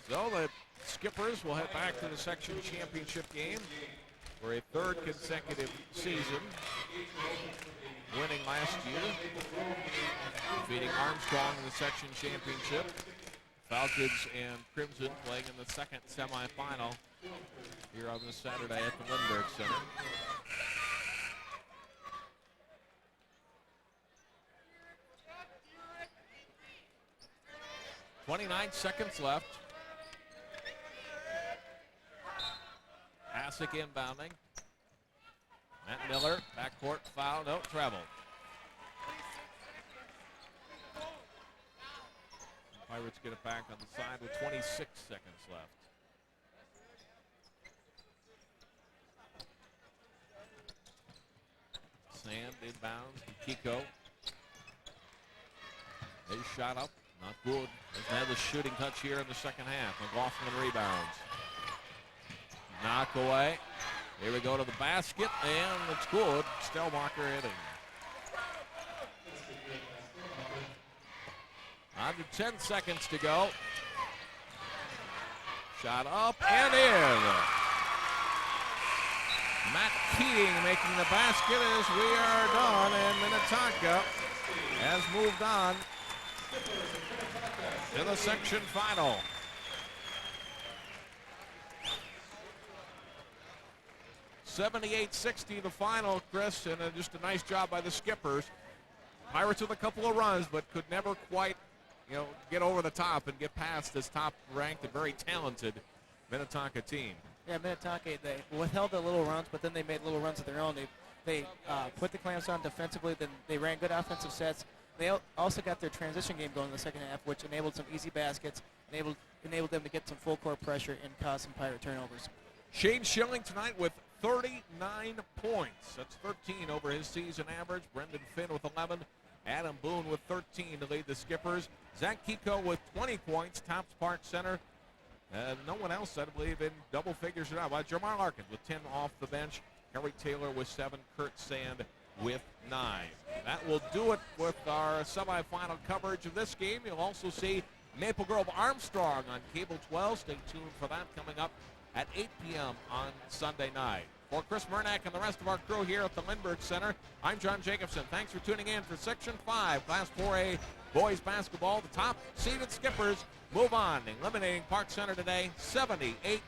So the Skippers will head back to the section championship game for a third consecutive season, winning last year, defeating Armstrong in the section championship. Falcons and Crimson playing in the second semifinal here on this Saturday at the Lindbergh Center. .29 seconds left. Hassick inbounding. Matt Miller, backcourt foul, no, travel. Pirates get it back on the side with 26 seconds left. Sand inbounds to Kiko. His shot up, not good. Doesn't have the shooting touch here in the second half. McLaughlin rebounds. Knock away. Here we go to the basket, and it's good. Stellmacher hitting. Under 10 seconds to go. Shot up and in. Matt Keating making the basket as we are done, and Minnetonka has moved on to the section final. .78-60 the final, Chris, and just a nice job by the Skippers. Pirates with a couple of runs, but could never quite, get over the top and get past this top-ranked and very talented Minnetonka team. Yeah, Minnetonka, they withheld their little runs, but then they made little runs of their own. They put the clamps on defensively, then they ran good offensive sets. They also got their transition game going in the second half, which enabled some easy baskets, enabled them to get some full-court pressure and cause some Pirate turnovers. Shane Schilling tonight with 39 points. That's 13 over his season average. Brendan Finn with 11. Adam Boone with 13 to lead the Skippers. Zach Kiko with 20 points, tops Park Center. No one else, I believe, in double figures now. Well, Jamar Larkin with 10 off the bench. Harry Taylor with 7. Kurt Sand with 9. That will do it with our semifinal coverage of this game. You'll also see Maple Grove Armstrong on Cable 12. Stay tuned for that coming up at 8 p.m. on Sunday night. For Chris Murnack and the rest of our crew here at the Lindbergh Center, I'm John Jacobson. Thanks for tuning in for Section 5, Class 4A boys basketball. The top-seeded Skippers move on, eliminating Park Center today 78-60.